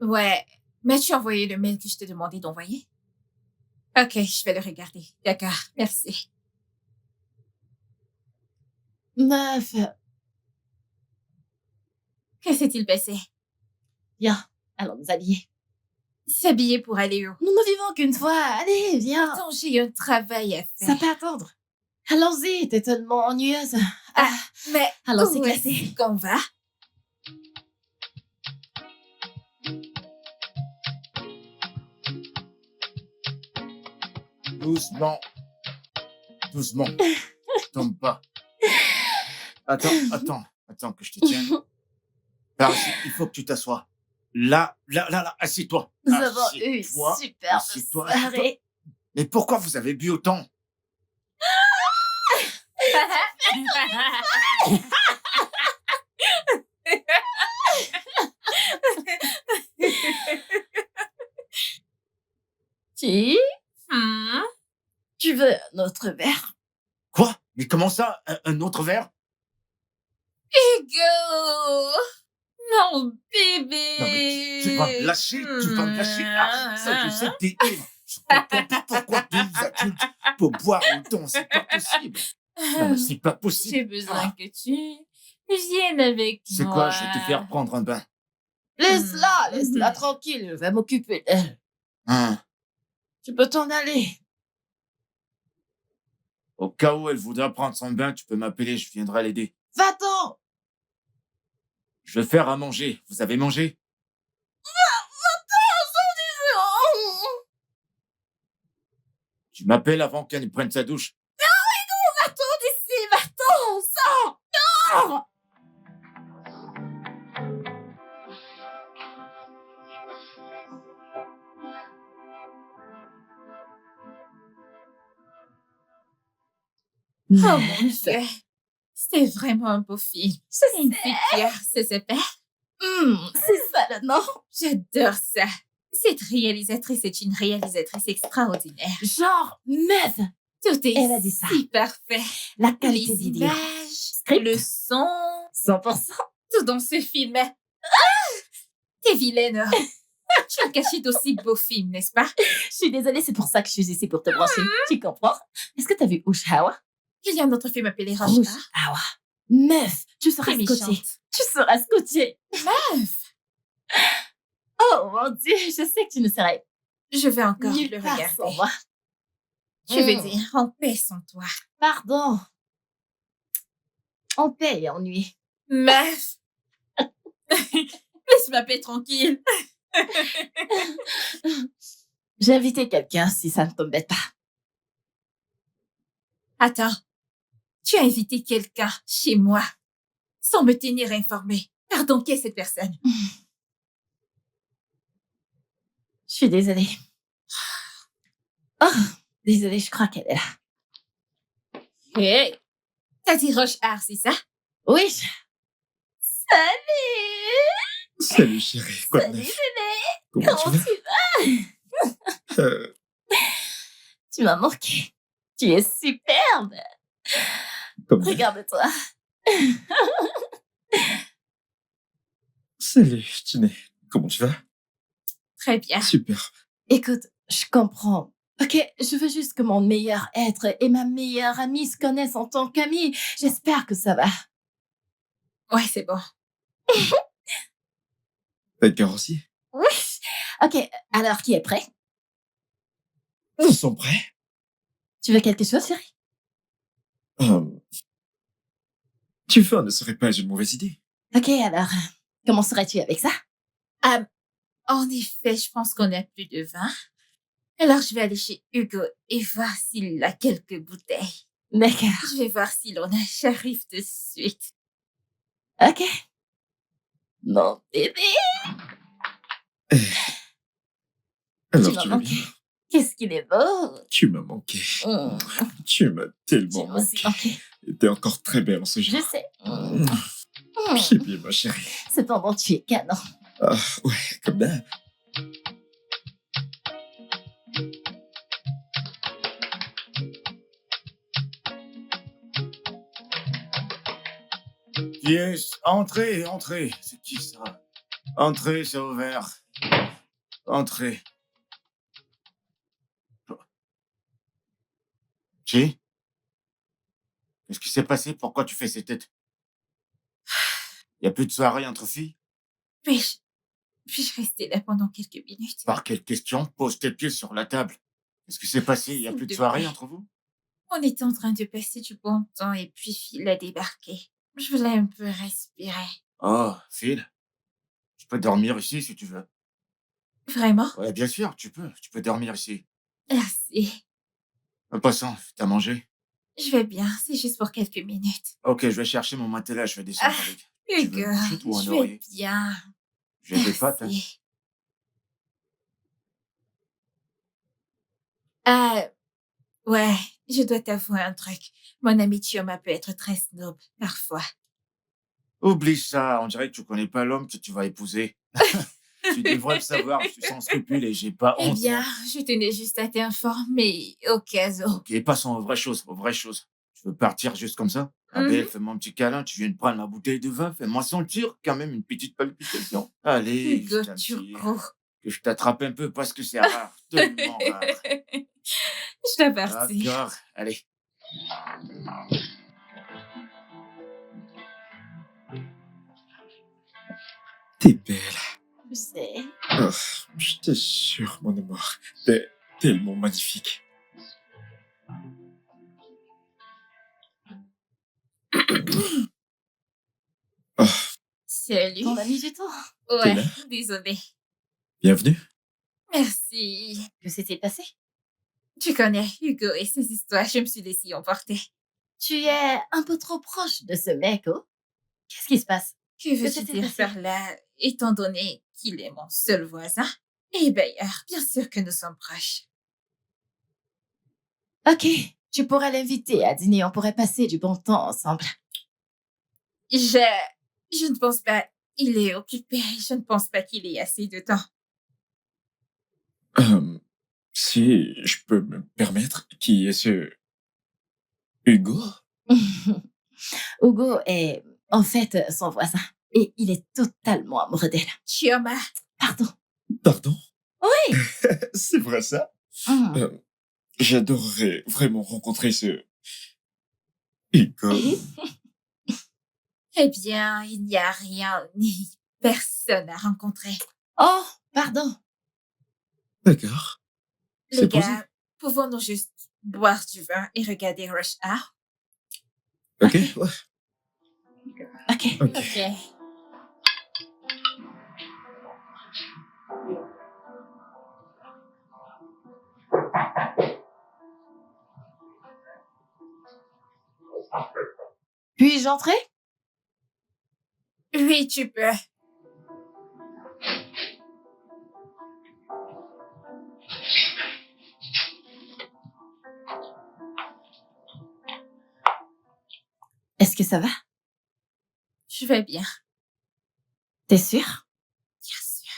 Ouais. Mais tu as envoyé le mail que je t'ai demandé d'envoyer? Ok, je vais le regarder. D'accord, merci. Meuf, Que s'est-il passé? viens, allons nous habiller. S'habiller pour aller où? Nous ne vivons qu'une fois. Allez, viens. Attends, j'ai un travail à faire. Ça peut attendre. Allons-y, t'es tellement ennuyeuse. Mais allons, c'est où classé. est-ce qu'on va? Doucement. Doucement. Tombe pas. Attends que je te tienne. Par ici, il faut que tu t'assoies. Là, assieds-toi. Nous avons eu une Assieds-toi, superbe assieds-toi, soirée. Mais pourquoi vous avez bu autant? Tu, Hmm? tu veux un autre verre? Quoi? Mais comment ça? Un autre verre? Hugo! Non, bébé! Non, mais tu vas me lâcher, tu vas me lâcher. Ah, ça, je sais que t'es ivre. Je comprends pas pourquoi deux adultes pour boire autant, c'est pas possible. Non, mais c'est pas possible. J'ai besoin que tu viennes avec moi. C'est quoi? Je vais te faire prendre un bain. Laisse-la tranquille, je vais m'occuper d'elle. Hein? Tu peux t'en aller. Au cas où elle voudra prendre son bain, tu peux m'appeler, je viendrai l'aider. Va-t'en! Je vais faire à manger. Vous avez mangé? Tu m'appelles avant qu'elle prenne sa douche. Va-t'en d'ici, va-t'en, sors! Non! Oh mon Dieu! C'était vraiment un beau film. C'est une fille fière, c'est super. C'est ça le nom. J'adore ça. Cette réalisatrice est une réalisatrice extraordinaire. Genre, meuf, Tout est elle a dit ça. si parfait. La qualité Les vidéo. images, Script. le son, 100%. tout dans ce film. T'es vilaine. Tu as caché d'aussi beaux films, n'est-ce pas? Je suis désolée, c'est pour ça que je suis ici pour te brancher. Tu comprends? Est-ce que t'as vu Ushawa? Il y a un autre film appelé Rouge. Rush. Ah ouais. Meuf, tu seras T'es scotché. méchante. Tu seras scotché. Meuf! Oh mon Dieu, je sais que tu ne serais Je vais encore nulle le part regarder. sans moi. Je veux dire, en paix sans toi. Pardon. En paix et ennui. Meuf! Laisse ma paix tranquille. J'ai invité quelqu'un si ça ne t'embête pas. Attends. Tu as invité quelqu'un chez moi sans me tenir informée. Pardon, qui est cette personne? Je suis désolée. Oh, désolée, je crois qu'elle est là. Hey! T'as dit Roche Art, c'est ça? Oui. Salut! Salut chérie, quoi de Salut neuf? bébé! Comment Comment tu vas? Tu m'as manqué. Tu es superbe. Comme Regarde-toi. Salut, Tiné. Comment tu vas? Très bien. Super. Écoute, je comprends. Ok, je veux juste que mon meilleur être et ma meilleure amie se connaissent en tant qu'amis. J'espère que ça va. Ouais, c'est bon. T'as le carrossier? Oui. Ok, alors qui est prêt? Ils sont prêts? Tu veux quelque chose, chérie? Tu vin ne serait pas une mauvaise idée. Ok, alors, comment serais-tu avec ça? En effet, je pense qu'on a plus de vin. Alors, je vais aller chez Hugo et voir s'il a quelques bouteilles. D'accord. Je vais voir si l'on a. J'arrive de suite. Ok. Mon bébé, Eh, tu Alors, m'as tu vas bien? manqué. Qu'est-ce qu'il est beau. Tu m'as manqué. Mmh. Tu m'as Tu tellement m'as aussi manqué. manqué. Et t'es encore très belle en ce Je jour. sais. Mmh. Mmh. Pipi, ma chérie. Cependant, tu es canon. Ah, ouais, comme d'hab. Yes, entrez, entrez. C'est qui ça? Entrez, c'est ouvert. Entrez. Qui? Qu'est-ce qui s'est passé? Pourquoi tu fais ces têtes? Y a plus de soirée entre filles? Puis-je puis-je rester là pendant quelques minutes? Par quelle question? Pose tes pieds sur la table. Qu'est-ce qui s'est passé? Y a S'il plus de te soirée plaît. entre vous? On était en train de passer du bon temps et puis Phil a débarqué. Je voulais un peu respirer. Oh, Phil, je peux dormir ici si tu veux. Vraiment? Ouais, bien sûr, tu peux. Tu peux dormir ici. Merci. En passant, t'as mangé? Je vais bien, c'est juste pour quelques minutes. Ok, je vais chercher mon matelas, je vais descendre Ah, avec. Tu veux Hugo, une couchette ou un je vais oreiller? bien. J'ai des pattes, hein. Merci. Ah, ouais, je dois t'avouer un truc. Mon ami Chioma peut être très snob, parfois. Oublie ça, on dirait que tu connais pas l'homme que tu vas épouser. Tu devrais le savoir, je suis sans scrupules et j'ai pas Eh honte. bien, moi. je tenais juste à t'informer au cas où. Ok, passons aux vraies choses, aux vraies choses. Tu veux partir juste comme ça? Ah Mhm. belle, fais-moi un petit câlin, tu viens de prendre ma bouteille de vin, fais-moi sentir quand même une petite palpitation. Allez, Hugo je t'attire. Turco. Que je t'attrape un peu parce que c'est rare, tellement rare. Je t'appartiens. D'accord, allez. T'es belle. Je sais. Oh, j'étais sûr, mon amour. T'es tellement magnifique. Oh, Salut. On a mis du temps. t'es Ouais, là? désolée. Bienvenue. Merci. Que s'est-il passé? Tu connais Hugo et ses histoires, je me suis laissée emporter. Tu es un peu trop proche de ce mec, oh? Qu'est-ce qui se passe? Que veux-tu s'est-il dire passé? par là, étant donné qu'il est mon seul voisin? Et d'ailleurs, bien sûr que nous sommes proches. Ok, tu pourrais l'inviter à dîner, on pourrait passer du bon temps ensemble. Je ne pense pas. Il est occupé. Je ne pense pas qu'il ait assez de temps. Si je peux me permettre, qui est ce Hugo? Hugo est en fait son voisin et il est totalement amoureux d'elle. Chioma, Pardon. Pardon? Oui. C'est vrai ça? Hmm. J'adorerais vraiment rencontrer ce Hugo. eh bien, il n'y a rien ni personne à rencontrer. Oh, pardon. D'accord. Les C'est posé. gars, pouvons-nous juste boire du vin et regarder Rush Hour? Ok, ouais. Ok. Ok. Ok. Puis-je entrer? Oui, tu peux. Est-ce que ça va? Je vais bien. T'es sûr? Bien sûr.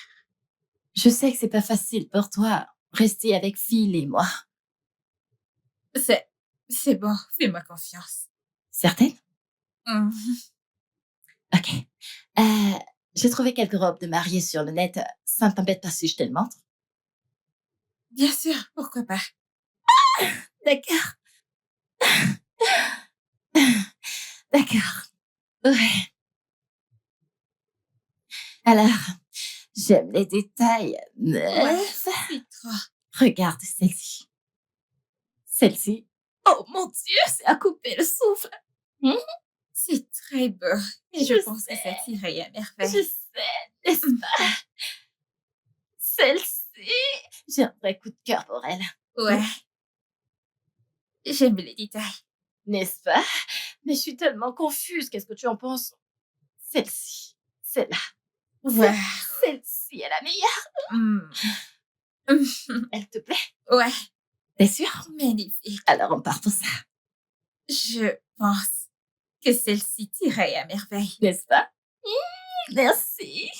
Je sais que c'est pas facile pour toi, rester avec Phil et moi. C'est bon, fais-moi confiance. Certaine? Mhm. Ok. J'ai trouvé quelques robes de mariée sur le net. Ça ne t'embête pas si je te le montre? Bien sûr, pourquoi pas. D'accord. D'accord. Ouais. Alors, j'aime les détails. Ouais, c'est trop. Regarde celle-ci. Celle-ci. Oh mon Dieu, c'est à couper le souffle. C'est très beau. Et je Je pense que sais. ça t'irait à Je merveille. sais, n'est-ce pas? Celle-ci. J'ai un vrai coup de cœur pour elle. Ouais. J'aime les détails. N'est-ce pas? Mais je suis tellement confuse. Qu'est-ce que tu en penses? Celle-ci. Celle-là. Ouais. Celle-ci est la meilleure. Hmm. Elle te plaît? Ouais. T'es sûre? Magnifique. Alors on part pour ça. Je pense que celle-ci t'irait à merveille. N'est-ce pas? Merci.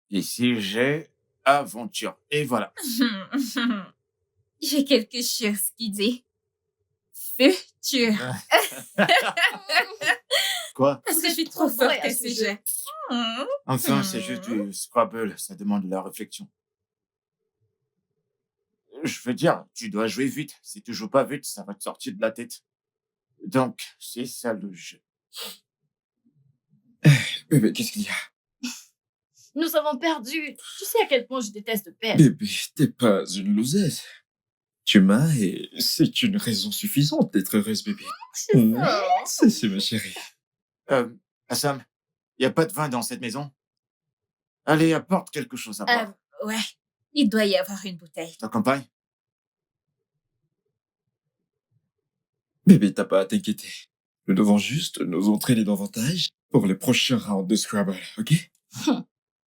Ici, j'ai aventure. Et voilà. J'ai quelque chose qui dit futur. Quoi? Parce que Vous je suis êtes trop trop vrai forte à à ce ce jeu. jeu. Hmm. Enfin, c'est juste du Scrabble. Ça demande de la réflexion. Je veux dire, tu dois jouer vite. Si tu joues pas vite, ça va te sortir de la tête. Donc, c'est ça le jeu. Bébé, qu'est-ce qu'il y a? Nous avons perdu. Tu sais à quel point je déteste perdre. Bébé, t'es pas une loseuse. Tu m'as et c'est une raison suffisante d'être heureuse, bébé. C'est ma chérie. Assam, y a pas de vin dans cette maison? Allez, apporte quelque chose à boire. Ouais. Il doit y avoir une bouteille. Ta compagne? Bébé, t'as pas à t'inquiéter. Nous devons juste nous entraîner davantage pour le prochain round de Scrabble, ok?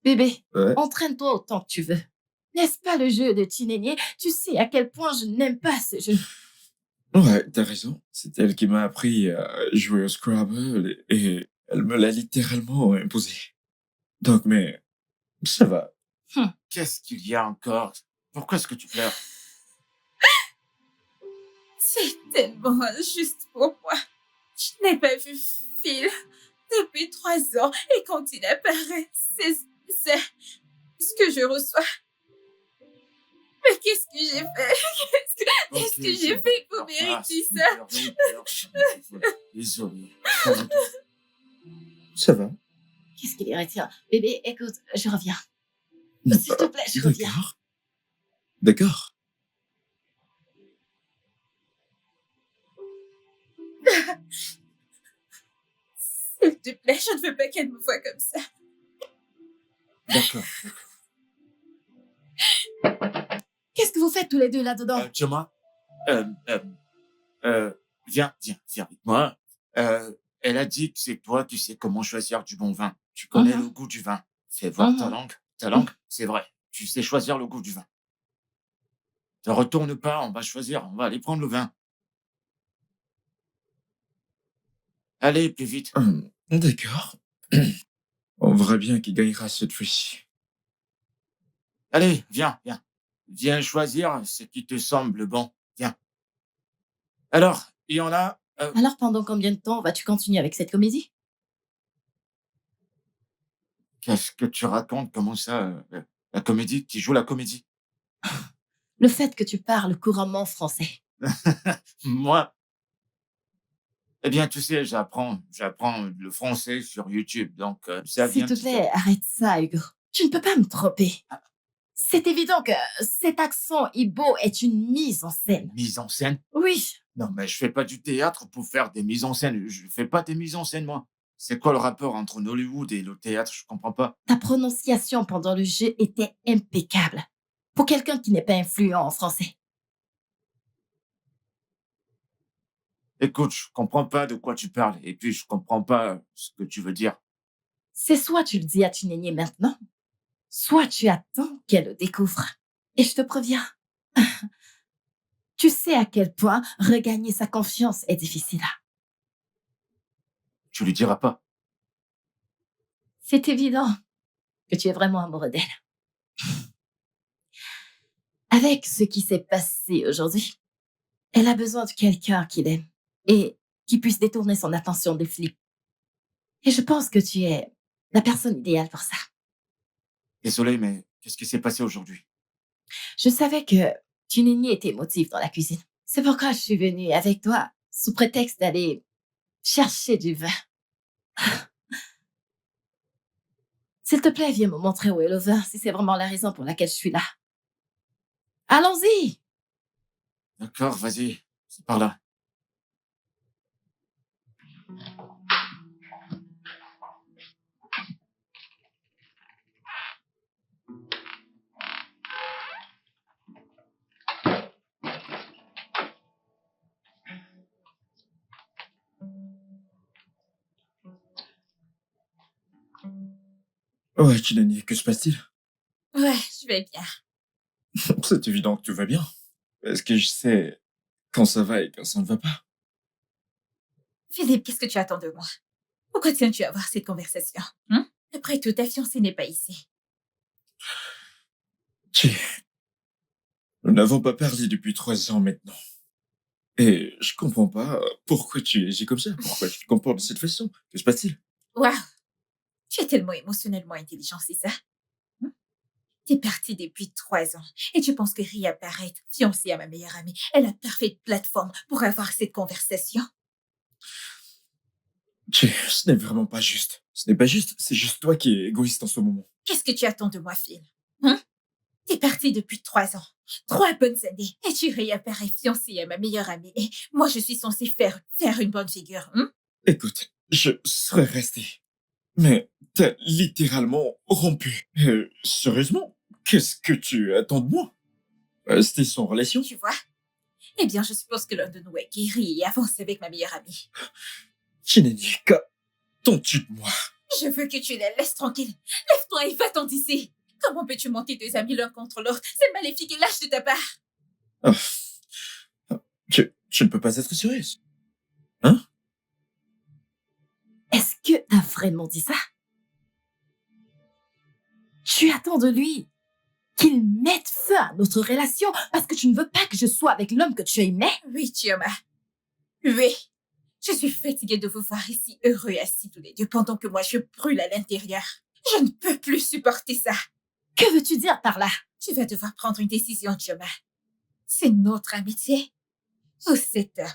Bébé, Ouais. entraîne-toi autant que tu veux. N'est-ce pas le jeu de Tinenier? Tu sais à quel point je n'aime pas ce jeu. Ouais, t'as raison. C'est elle qui m'a appris à jouer au Scrabble et elle me l'a littéralement imposé. Donc, mais ça va. Qu'est-ce qu'il y a encore? Pourquoi est-ce que tu pleures? C'est tellement injuste pour moi. Je n'ai pas vu Phil depuis 3 ans et quand il apparaît, c'est ce que je reçois. Mais qu'est-ce que j'ai fait? Qu'est-ce que j'ai fait pour mériter ça? Désolé. Ça va. Qu'est-ce qu'il y retient? Bébé, écoute, je reviens. S'il te plaît, je reviens. D'accord. D'accord. S'il te plaît, je ne veux pas qu'elle me voie comme ça. D'accord. Qu'est-ce que vous faites tous les deux là-dedans? Thomas, viens avec moi. Elle a dit que c'est toi qui sais comment choisir du bon vin. Tu connais le goût du vin. Fais voir ta langue. Ta langue, c'est vrai. Tu sais choisir le goût du vin. Ne retourne pas, on va choisir, on va aller prendre le vin. Allez, plus vite. D'accord. On verra bien qui gagnera cette fois-ci. Allez, viens. Viens choisir ce qui te semble bon. Viens. Alors, il y en a... Alors, pendant combien de temps vas-tu continuer avec cette comédie? Qu'est-ce que tu racontes? Comment ça? La comédie? Qui joue la comédie? Le fait que tu parles couramment français. Moi? Eh bien, tu sais, j'apprends le français sur YouTube, donc ça S'il vient te petit à plaît, arrête ça, Hugo. Tu ne peux pas me tromper. C'est évident que cet accent Igbo est une mise en scène. mise en scène. Oui, Non, mais je fais pas du théâtre pour faire des mises en scène. Je fais pas des mises en scène, moi. C'est quoi le rapport entre Hollywood et le théâtre? Je comprends pas. ta prononciation pendant le jeu était impeccable. Pour quelqu'un qui n'est pas influent en français. Écoute, je comprends pas de quoi tu parles. Et puis, je comprends pas ce que tu veux dire. C'est soit tu le dis à Tunenye maintenant, soit tu attends qu'elle le découvre. Et je te préviens, tu sais à quel point regagner sa confiance est difficile. Tu lui diras pas. C'est évident que tu es vraiment amoureux d'elle. Avec ce qui s'est passé aujourd'hui, elle a besoin de quelqu'un qui l'aime et qui puisse détourner son attention des flics. Et je pense que tu es la personne idéale pour ça. Désolé, mais qu'est-ce qui s'est passé aujourd'hui? Je savais que Tunenye était émotive dans la cuisine. C'est pourquoi je suis venue avec toi sous prétexte d'aller chercher du vin. S'il te plaît, viens me montrer où est le vin si c'est vraiment la raison pour laquelle je suis là. Allons-y! D'accord, vas-y. C'est par là. Ouais, Chinani, que se passe-t-il? Ouais, je vais bien. C'est évident que tout va bien. Est-ce que je sais quand ça va et quand ça ne va pas? Philippe, qu'est-ce que tu attends de moi? Pourquoi tiens-tu à avoir cette conversation? Après tout, ta fiancée n'est pas ici. Tchè, nous n'avons pas parlé depuis 3 ans maintenant. Et je comprends pas pourquoi tu agis comme ça. Pourquoi tu te comportes de cette façon? Que se passe-t-il? Waouh! Tu es tellement émotionnellement intelligent, c'est ça? Hmm? T'es parti depuis 3 ans et tu penses que Ria Barrett, fiancée à ma meilleure amie, est la parfaite plateforme pour avoir cette conversation? Tchè, ce n'est vraiment pas juste. Ce n'est pas juste, c'est juste toi qui es égoïste en ce moment. Qu'est-ce que tu attends de moi, Phil? T'es parti depuis 3 ans. 3 bonnes années. Et tu réapparais fiancée à ma meilleure amie. Et moi, je suis censée faire une bonne figure. Écoute, je serais resté. Mais t'as littéralement rompu. Sérieusement? Qu'est-ce que tu attends de moi? C'était sans relation? Tu vois? Eh bien, je suppose que l'un de nous est guéri et avance avec ma meilleure amie. Chinani, qu'attends-tu de moi? Je veux que tu la laisses tranquille. Lève-toi et va-t'en d'ici. Comment peux-tu monter 2 amis l'un contre l'autre? C'est maléfique et lâche de ta part. Oh, tu ne peux pas être sérieuse. Hein? Est-ce que t'as vraiment dit ça? Tu attends de lui qu'il mette feu à notre relation parce que tu ne veux pas que je sois avec l'homme que tu aimais? Oui, Chioma. Oui. Je suis fatiguée de vous voir ici heureux et assis tous les deux pendant que moi je brûle à l'intérieur. Je ne peux plus supporter ça. Que veux-tu dire par là? Tu vas devoir prendre une décision, Chioma. C'est notre amitié ou cet homme.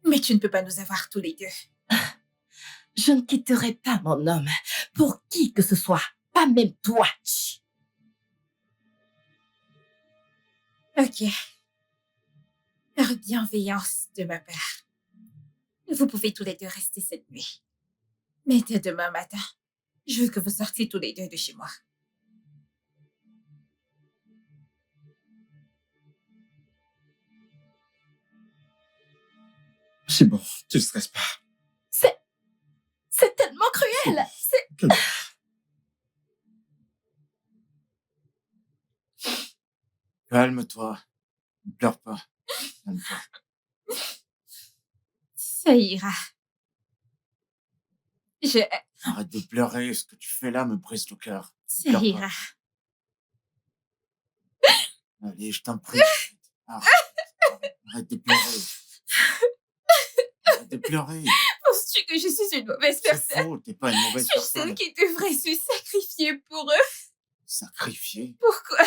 Mais tu ne peux pas nous avoir tous les deux. Je ne quitterai pas mon homme pour qui que ce soit, pas même toi. Chut. Ok. Par bienveillance de ma part, vous pouvez tous les deux rester cette nuit. Mais dès demain matin, je veux que vous sortiez tous les deux de chez moi. C'est bon, tu ne stresses pas. C'est tellement cruel. Calme. Calme-toi. Ne pleure pas. Calme-toi. Ça ira. Arrête de pleurer. Ce que tu fais là me brise le cœur. Ça Pleure pas. ira. Allez, je t'en prie. Arrête. Arrête de pleurer. Arrête de pleurer. Penses-tu que je suis une mauvaise C'est personne? faux. T'es pas une Je mauvaise suis personne. celle qui devrait se sacrifier pour eux. Sacrifié. Pourquoi?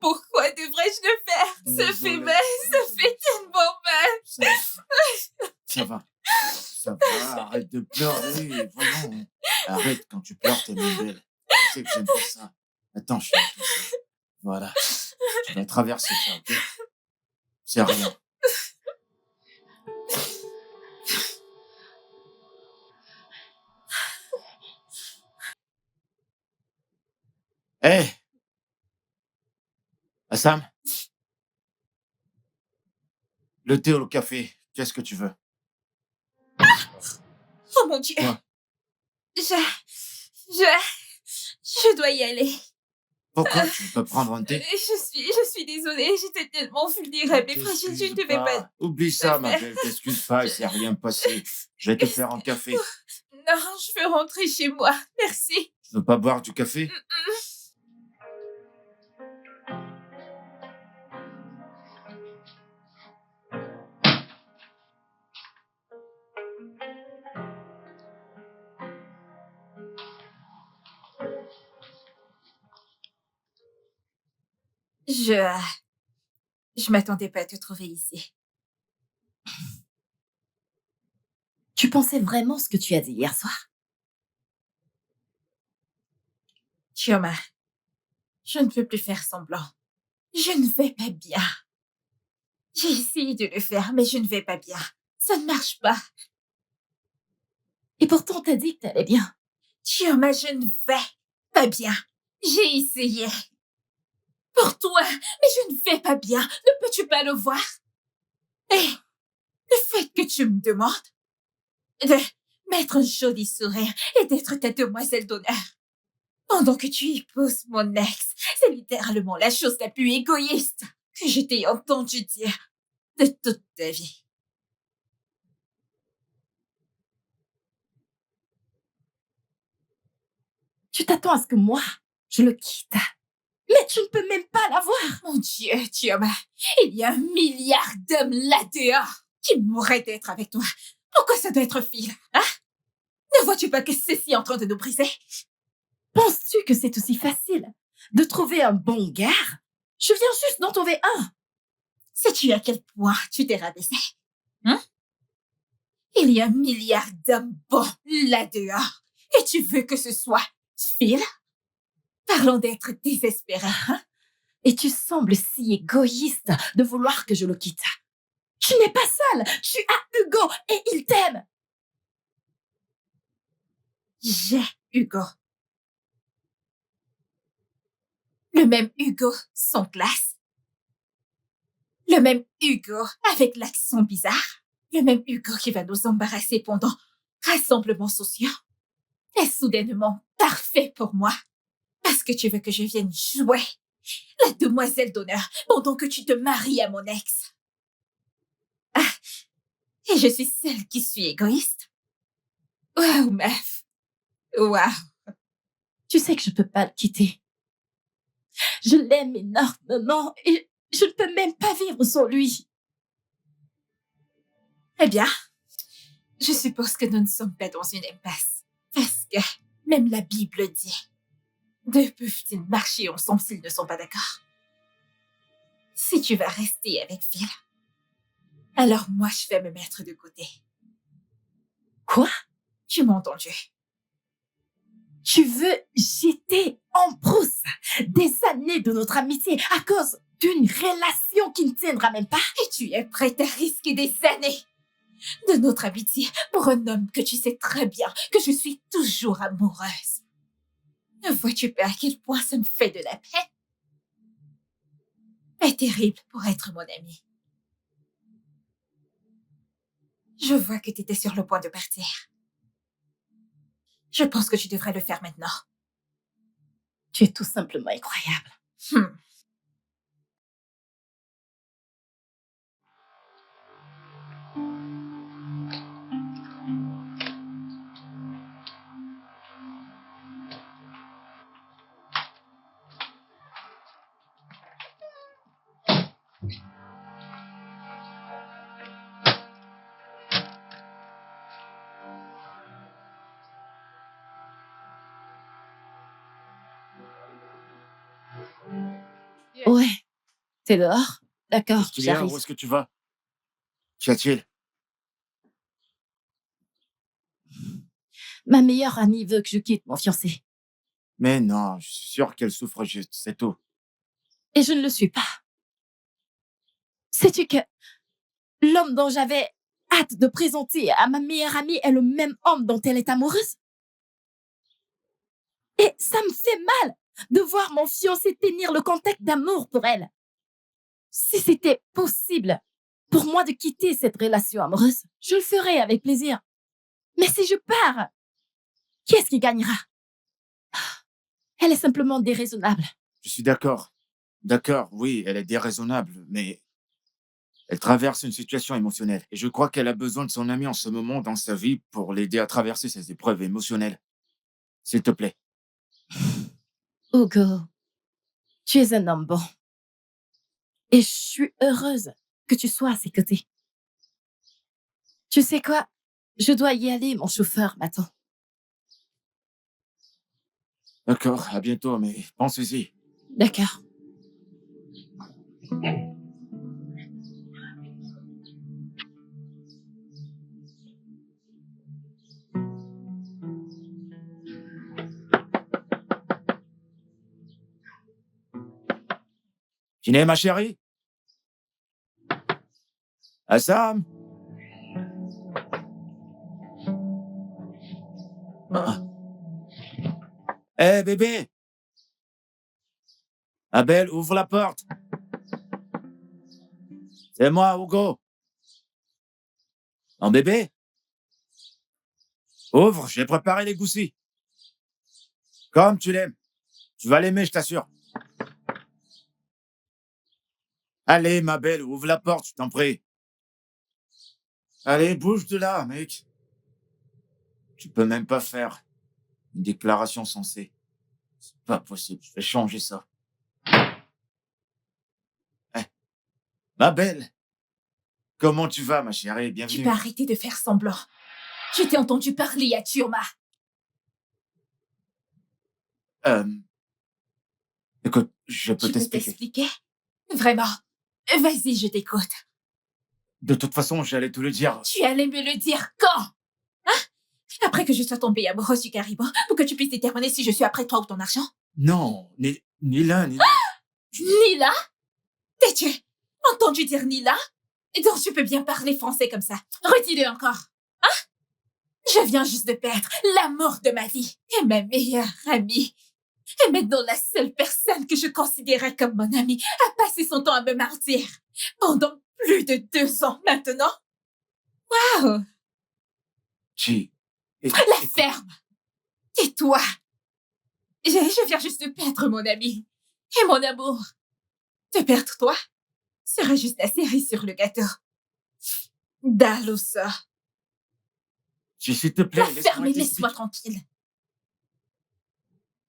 Pourquoi devrais-je le faire? Ça fait Désolé. mal, ça fait tellement mal. Ça va. Ça va. Arrête de pleurer. Voyons. Arrête. Quand tu pleures, t'es moins belle. Tu sais que j'aime pas ça. Attends, je suis tout ça. Voilà. Tu vas traverser ça, ok? C'est rien. Hé! Assam? Le thé ou le café? Qu'est-ce que tu veux? Oh mon Dieu. Quoi? Je dois y aller. Pourquoi tu veux pas prendre un thé? Je suis désolée, j'étais tellement vulnérable et fragile, je ne devais pas. Oublie ça, ma belle. T'excuse pas, il s'est rien passé. Je vais te faire un café. Non, je veux rentrer chez moi. Merci. Tu veux pas boire du café? Je m'attendais pas à te trouver ici. Tu pensais vraiment ce que tu as dit hier soir? Chioma, je ne peux plus faire semblant. Je ne vais pas bien. J'ai essayé de le faire, mais je ne vais pas bien. Ça ne marche pas. Et pourtant, t'as dit que t'allais bien. Chioma, je ne vais pas bien. J'ai essayé. Pour toi, mais je ne vais pas bien. Ne peux-tu pas le voir? Et le fait que tu me demandes de mettre un joli sourire et d'être ta demoiselle d'honneur, pendant que tu épouses mon ex. C'est littéralement la chose la plus égoïste que je t'ai entendu dire de toute ta vie. Tu t'attends à ce que moi, je le quitte. Mais tu ne peux même pas l'avoir. Mon Dieu, Thioma, il y a 1 milliard d'hommes là-dehors qui mourraient d'être avec toi. Pourquoi ça doit être Phil, hein? Ne vois-tu pas que ceci est en train de nous briser? Penses-tu que c'est aussi facile de trouver un bon gars? Je viens juste d'en trouver un. Sais-tu à quel point tu t'es rabaissé? Hein? Il y a 1 milliard d'hommes bons là-dehors. Et tu veux que ce soit Phil? Parlons d'être désespéré, hein? Et tu sembles si égoïste de vouloir que je le quitte. Tu n'es pas seule. Tu as Hugo et il t'aime. J'ai Hugo. Le même Hugo sans classe. Le même Hugo avec l'accent bizarre. Le même Hugo qui va nous embarrasser pendant rassemblements sociaux. Est soudainement parfait pour moi. Parce que tu veux que je vienne jouer la demoiselle d'honneur pendant que tu te maries à mon ex. Ah, et je suis celle qui suis égoïste. Waouh, meuf. Waouh. Tu sais que je peux pas le quitter. Je l'aime énormément et je ne peux même pas vivre sans lui. Eh bien, je suppose que nous ne sommes pas dans une impasse. Parce que même la Bible dit: deux peuvent-ils marcher ensemble s'ils ne sont pas d'accord? Si tu vas rester avec Phil, alors moi je vais me mettre de côté. Quoi? Tu m'as entendu? Tu veux jeter en brousse des années de notre amitié à cause d'une relation qui ne tiendra même pas? Et tu es prête à risquer des années de notre amitié pour un homme que tu sais très bien que je suis toujours amoureuse. Ne vois-tu pas à quel point ça me fait de la peine? Est terrible pour être mon ami. Je vois que tu étais sur le point de partir. Je pense que tu devrais le faire maintenant. Tu es tout simplement incroyable. Ouais, t'es dehors? D'accord, Qu'est-ce qu'il y a? j'arrive. Où est-ce que tu vas? Qu'y a-t-il? Ma meilleure amie veut que je quitte mon fiancé. Mais non, je suis sûr qu'elle souffre juste, c'est tout. Et je ne le suis pas. Sais-tu que l'homme dont j'avais hâte de présenter à ma meilleure amie est le même homme dont elle est amoureuse? Et ça me fait mal de voir mon fiancé tenir le contact d'amour pour elle. Si c'était possible pour moi de quitter cette relation amoureuse, je le ferais avec plaisir. Mais si je pars, qui est-ce qui gagnera? Elle est simplement déraisonnable. Je suis d'accord. D'accord, oui, elle est déraisonnable, mais elle traverse une situation émotionnelle. Et je crois qu'elle a besoin de son ami en ce moment dans sa vie pour l'aider à traverser ces épreuves émotionnelles. S'il te plaît. Hugo, tu es un homme bon. Et je suis heureuse que tu sois à ses côtés. Tu sais quoi? Je dois y aller, mon chauffeur m'attend. D'accord, à bientôt, mais pense-y. D'accord. Dîner, ma chérie? Assam? Ah. Hé, bébé! Abel, ouvre la porte. C'est moi, Hugo. Mon bébé? Ouvre, j'ai préparé les goussis. Comme tu l'aimes. Tu vas l'aimer, je t'assure. Allez, ma belle, ouvre la porte, je t'en prie. Allez, bouge de là, mec. Tu peux même pas faire une déclaration sensée. C'est pas possible, je vais changer ça. Eh, ma belle, comment tu vas, ma chérie? Tu Bienvenue. peux arrêter de faire semblant. Je t'ai entendu parler à Tuoma. Euh, écoute, je peux Tu peux t'expliquer. t'expliquer? Vraiment? Vas-y, je t'écoute. De toute façon, j'allais te le dire. Tu allais me le dire quand? Hein? Après que je sois tombée amoureuse du caribou, pour que tu puisses déterminer si je suis après toi ou ton argent? Non, ni l'un, ni l'autre. Nila? T'es-tu entendu dire Nila? Et donc tu peux bien parler français comme ça. Redis-le encore. Hein? Je viens juste de perdre l'amour de ma vie et ma meilleure amie. Et maintenant la seule personne que je considérais comme mon amie a passé son temps à me martyr. Pendant plus de 2 ans maintenant. Waouh! Chi. La ferme! Tais-toi! Je viens juste de perdre mon ami. Et mon amour. Te perdre toi serait juste la cerise sur le gâteau. Dalusa. Chi, s'il te plaît, La ferme et t'expliquer. laisse-moi tranquille.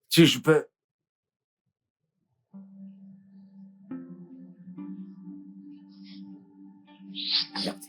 Chi, je peux... Regarde.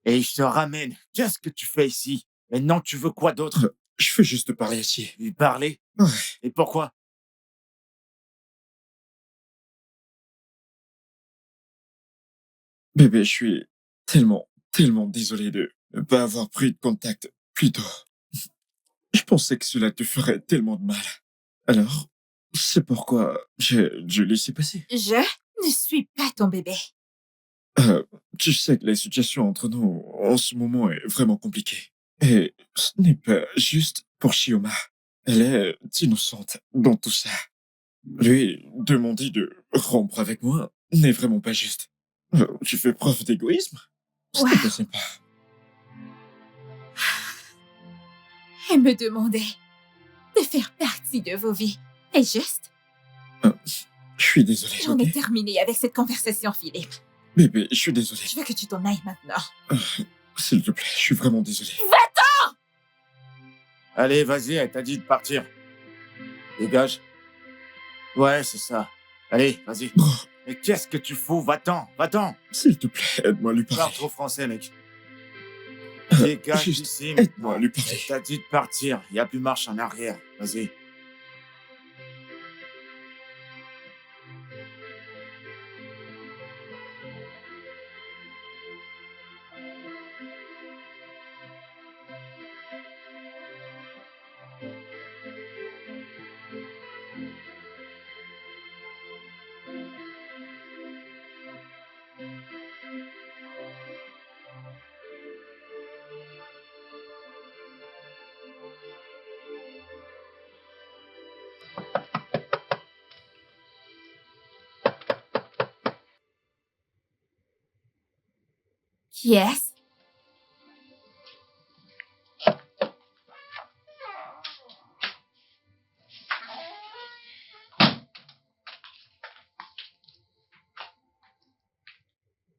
Et je te ramène. Qu'est-ce que tu fais ici? Maintenant, tu veux quoi d'autre? Je veux juste te parler ici. Lui parler? Ouais. Et pourquoi? Bébé, je suis tellement désolé de ne pas avoir pris de contact plus tôt. Je pensais que cela te ferait tellement de mal. Alors, c'est pourquoi je laissé passer. Je ne suis pas ton bébé. Tu sais que la situation entre nous en ce moment est vraiment compliquée. Et ce n'est pas juste pour Shioma. Elle est innocente dans tout ça. Lui demander de rompre avec moi n'est vraiment pas juste. Tu fais preuve d'égoïsme? Ce n'est pas sympa. Et me demander de faire partie de vos vies. Est juste? Je suis désolé, J'en ok? ai terminé avec cette conversation, Philippe. Bébé, je suis désolé. Je veux que tu t'en ailles maintenant. S'il te plaît, je suis vraiment désolé. Allez, vas-y, elle t'a dit de partir. Dégage. Ouais, c'est ça. Allez, vas-y. Oh, Mais qu'est-ce que tu fous? Va-t'en, va-t'en. s'il te plaît, aide-moi à lui Parle parler. trop français, mec. Dégage Juste d'ici. aide-moi à lui Elle parler. t'a dit de partir. Il n'y a plus marche en arrière. Vas-y. Yes.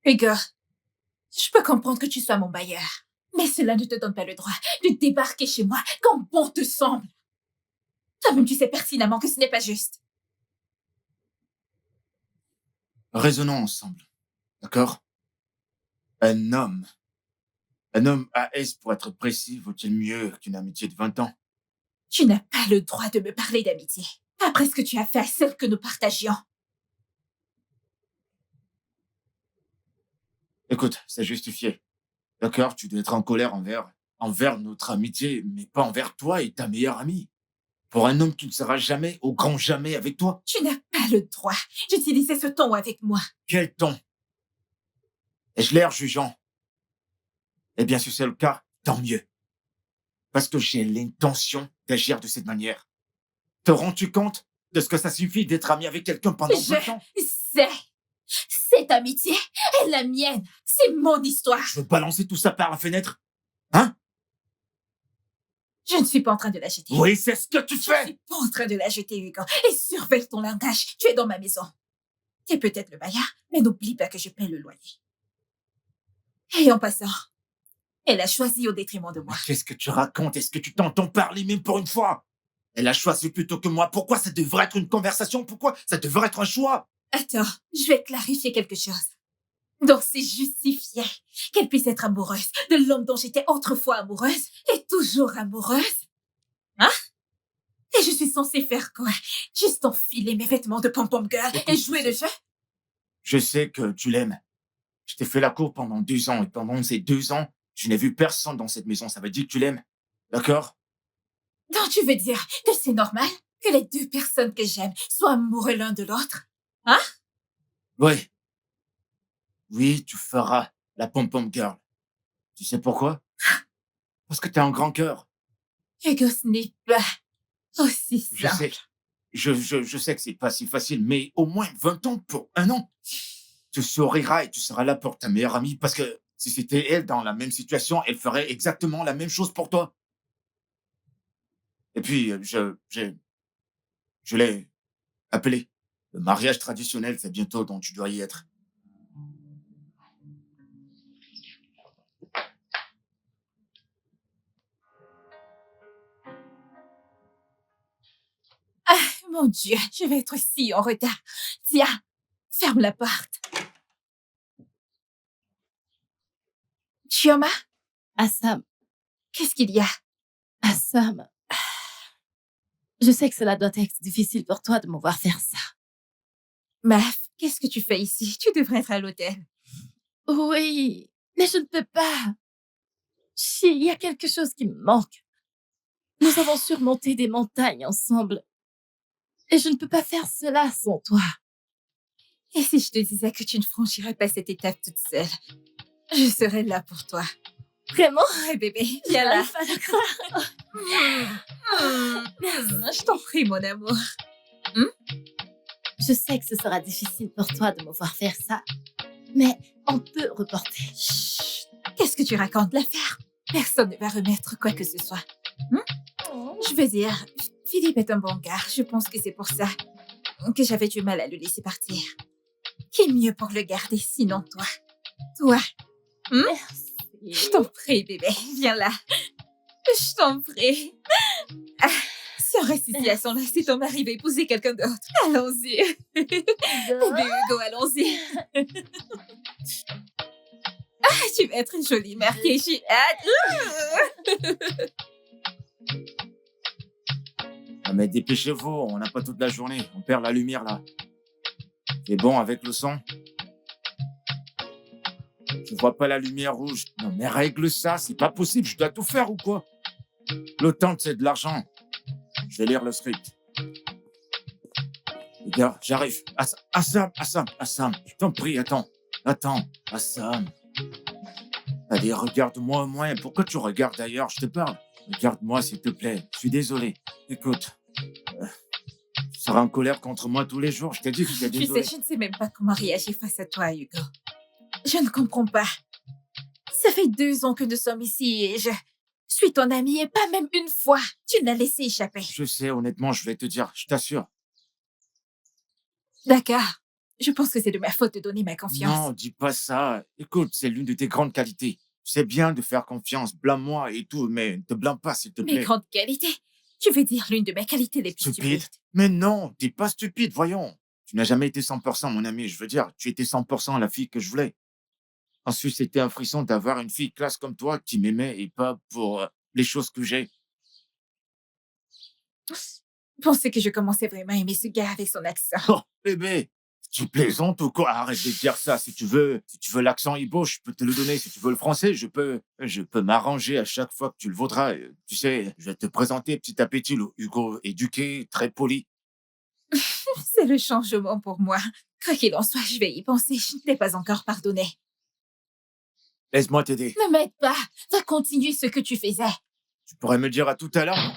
Hugo, je peux comprendre que tu sois mon bailleur, mais cela ne te donne pas le droit de débarquer chez moi quand bon te semble. Toi-même, tu sais pertinemment que ce n'est pas juste. Raisonnons ensemble, d'accord? Un homme, un homme AS pour être précis, vaut-il mieux qu'une amitié de 20 ans? Tu n'as pas le droit de me parler d'amitié, après ce que tu as fait à celle que nous partagions. Écoute, c'est justifié. D'accord, tu dois être en colère envers notre amitié, mais pas envers toi et ta meilleure amie. Pour un homme qui ne sera jamais, au grand jamais avec toi. Tu n'as pas le droit d'utiliser ce ton avec moi. Quel ton? Ai-je l'air jugeant? Eh bien, si c'est le cas, tant mieux. Parce que j'ai l'intention d'agir de cette manière. Te rends-tu compte de ce que ça suffit d'être ami avec quelqu'un pendant 20 ans? sais. Cette amitié est la mienne. C'est mon histoire. Je veux balancer tout ça par la fenêtre? Hein? Je ne suis pas en train de la jeter. Oui, c'est ce que tu Je ne fais! suis pas en train de la jeter, Hugo. Et surveille ton langage. Tu es dans ma maison. Tu es peut-être le baillard, mais n'oublie pas que je paie le loyer. Et en passant, elle a choisi au détriment de moi. Mais qu'est-ce que tu racontes? Est-ce que tu t'entends parler même pour une fois? Elle a choisi plutôt que moi. Pourquoi ça devrait être une conversation? Pourquoi ça devrait être un choix? Attends, je vais clarifier quelque chose. Donc c'est justifié qu'elle puisse être amoureuse de l'homme dont j'étais autrefois amoureuse et toujours amoureuse? Hein? Et je suis censée faire quoi? Juste enfiler mes vêtements de pom-pom girl et jouer le jeu? Je sais que tu l'aimes. Je t'ai fait la cour pendant 2 ans et pendant ces 2 ans, je n'ai vu personne dans cette maison. Ça veut dire que tu l'aimes. D'accord? Donc tu veux dire que c'est normal que les deux personnes que j'aime soient amoureux l'un de l'autre? Hein? Oui. Oui, tu feras la pom-pom girl. Tu sais pourquoi? Parce que t'as un grand cœur. Hugo, ce n'est pas aussi Je simple. sais. Je sais que c'est pas si facile, mais au moins 20 ans pour un an. Tu souriras et tu seras là pour ta meilleure amie parce que si c'était elle dans la même situation, elle ferait exactement la même chose pour toi. Et puis, je l'ai appelé. Le mariage traditionnel, c'est bientôt, donc tu dois y être. Mon Dieu, je vais être si en retard. Tiens, ferme la porte. Chioma, Assam, qu'est-ce qu'il y a? Assam, je sais que cela doit être difficile pour toi de me voir faire ça. Maf, qu'est-ce que tu fais ici? Tu devrais être à l'hôtel. Oui, mais je ne peux pas. Il y a quelque chose qui me manque. Nous avons surmonté des montagnes ensemble. Et je ne peux pas faire cela sans toi. Et si je te disais que tu ne franchirais pas cette étape toute seule? Je serais là pour toi. Vraiment? Ouais, bébé, viens là. J'arrive pas à le croire. Je t'en prie, mon amour. Je sais que ce sera difficile pour toi de me voir faire ça, mais on peut reporter. Chut, qu'est-ce que tu racontes? L'affaire? Personne ne va remettre quoi que ce soit. Je veux dire, Philippe est un bon gars. Je pense que c'est pour ça que j'avais du mal à le laisser partir. Qui est mieux pour le garder sinon toi? Toi. Merci. Je t'en prie, bébé. Viens là. Je t'en prie. Ah, si on reste ici à son là, si ton mari va épouser quelqu'un d'autre. Allons-y. Bébé Hugo, allons-y. Ah, tu vas être une jolie mère qui est hâte. Ah, mais dépêchez-vous, on n'a pas toute la journée. On perd la lumière là. C'est bon avec le son? Je vois pas la lumière rouge. Non, mais règle ça, c'est pas possible. Je dois tout faire ou quoi? Le temps, c'est de l'argent. Je vais lire le script. Les gars, j'arrive. Assam, je t'en prie, attends. Assam. Allez, regarde-moi au moins. Pourquoi tu regardes ailleurs? Je te parle. Regarde-moi, s'il te plaît. Je suis désolé. Écoute, tu seras en colère contre moi tous les jours. Je t'ai dit que j'étais Tu désolé. sais, je ne sais même pas comment réagir face à toi, Hugo. Je ne comprends pas. fait 2 ans que nous sommes ici et je suis ton amie et pas même une fois. Tu l'as laissé échapper. Je sais, honnêtement, je vais te dire, je t'assure. D'accord. Je pense que c'est de ma faute de donner ma confiance. Non, dis pas ça. Écoute, c'est l'une de tes grandes qualités. C'est bien de faire confiance, blâme-moi et tout, mais ne te blâme pas, s'il te Mes plaît. grandes qualités. Tu veux dire l'une de mes qualités les plus Stupide. stupides. Mais non, t'es pas stupide, voyons. Tu n'as jamais été 100% mon ami, je veux dire, tu étais 100% la fille que je voulais. Ensuite, c'était un frisson d'avoir une fille classe comme toi qui m'aimait et pas pour les choses que j'ai. Je pensais que je commençais vraiment à aimer ce gars avec son accent. Oh, bébé, tu plaisantes ou quoi? Arrête de dire ça. Si tu veux l'accent Ibo, je peux te le donner. Si tu veux le français, je peux m'arranger à chaque fois que tu le voudras. Tu sais, je vais te présenter petit à petit le Hugo éduqué, très poli. C'est le changement pour moi. Quoi qu'il en soit, je vais y penser. Je ne t'ai pas encore pardonné. Laisse-moi t'aider. Ne m'aide pas. Va continuer ce que tu faisais. Tu pourrais me le dire à tout à l'heure?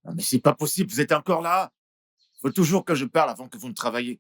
Non, mais c'est pas possible, vous êtes encore là? Faut toujours que je parle avant que vous ne travailliez.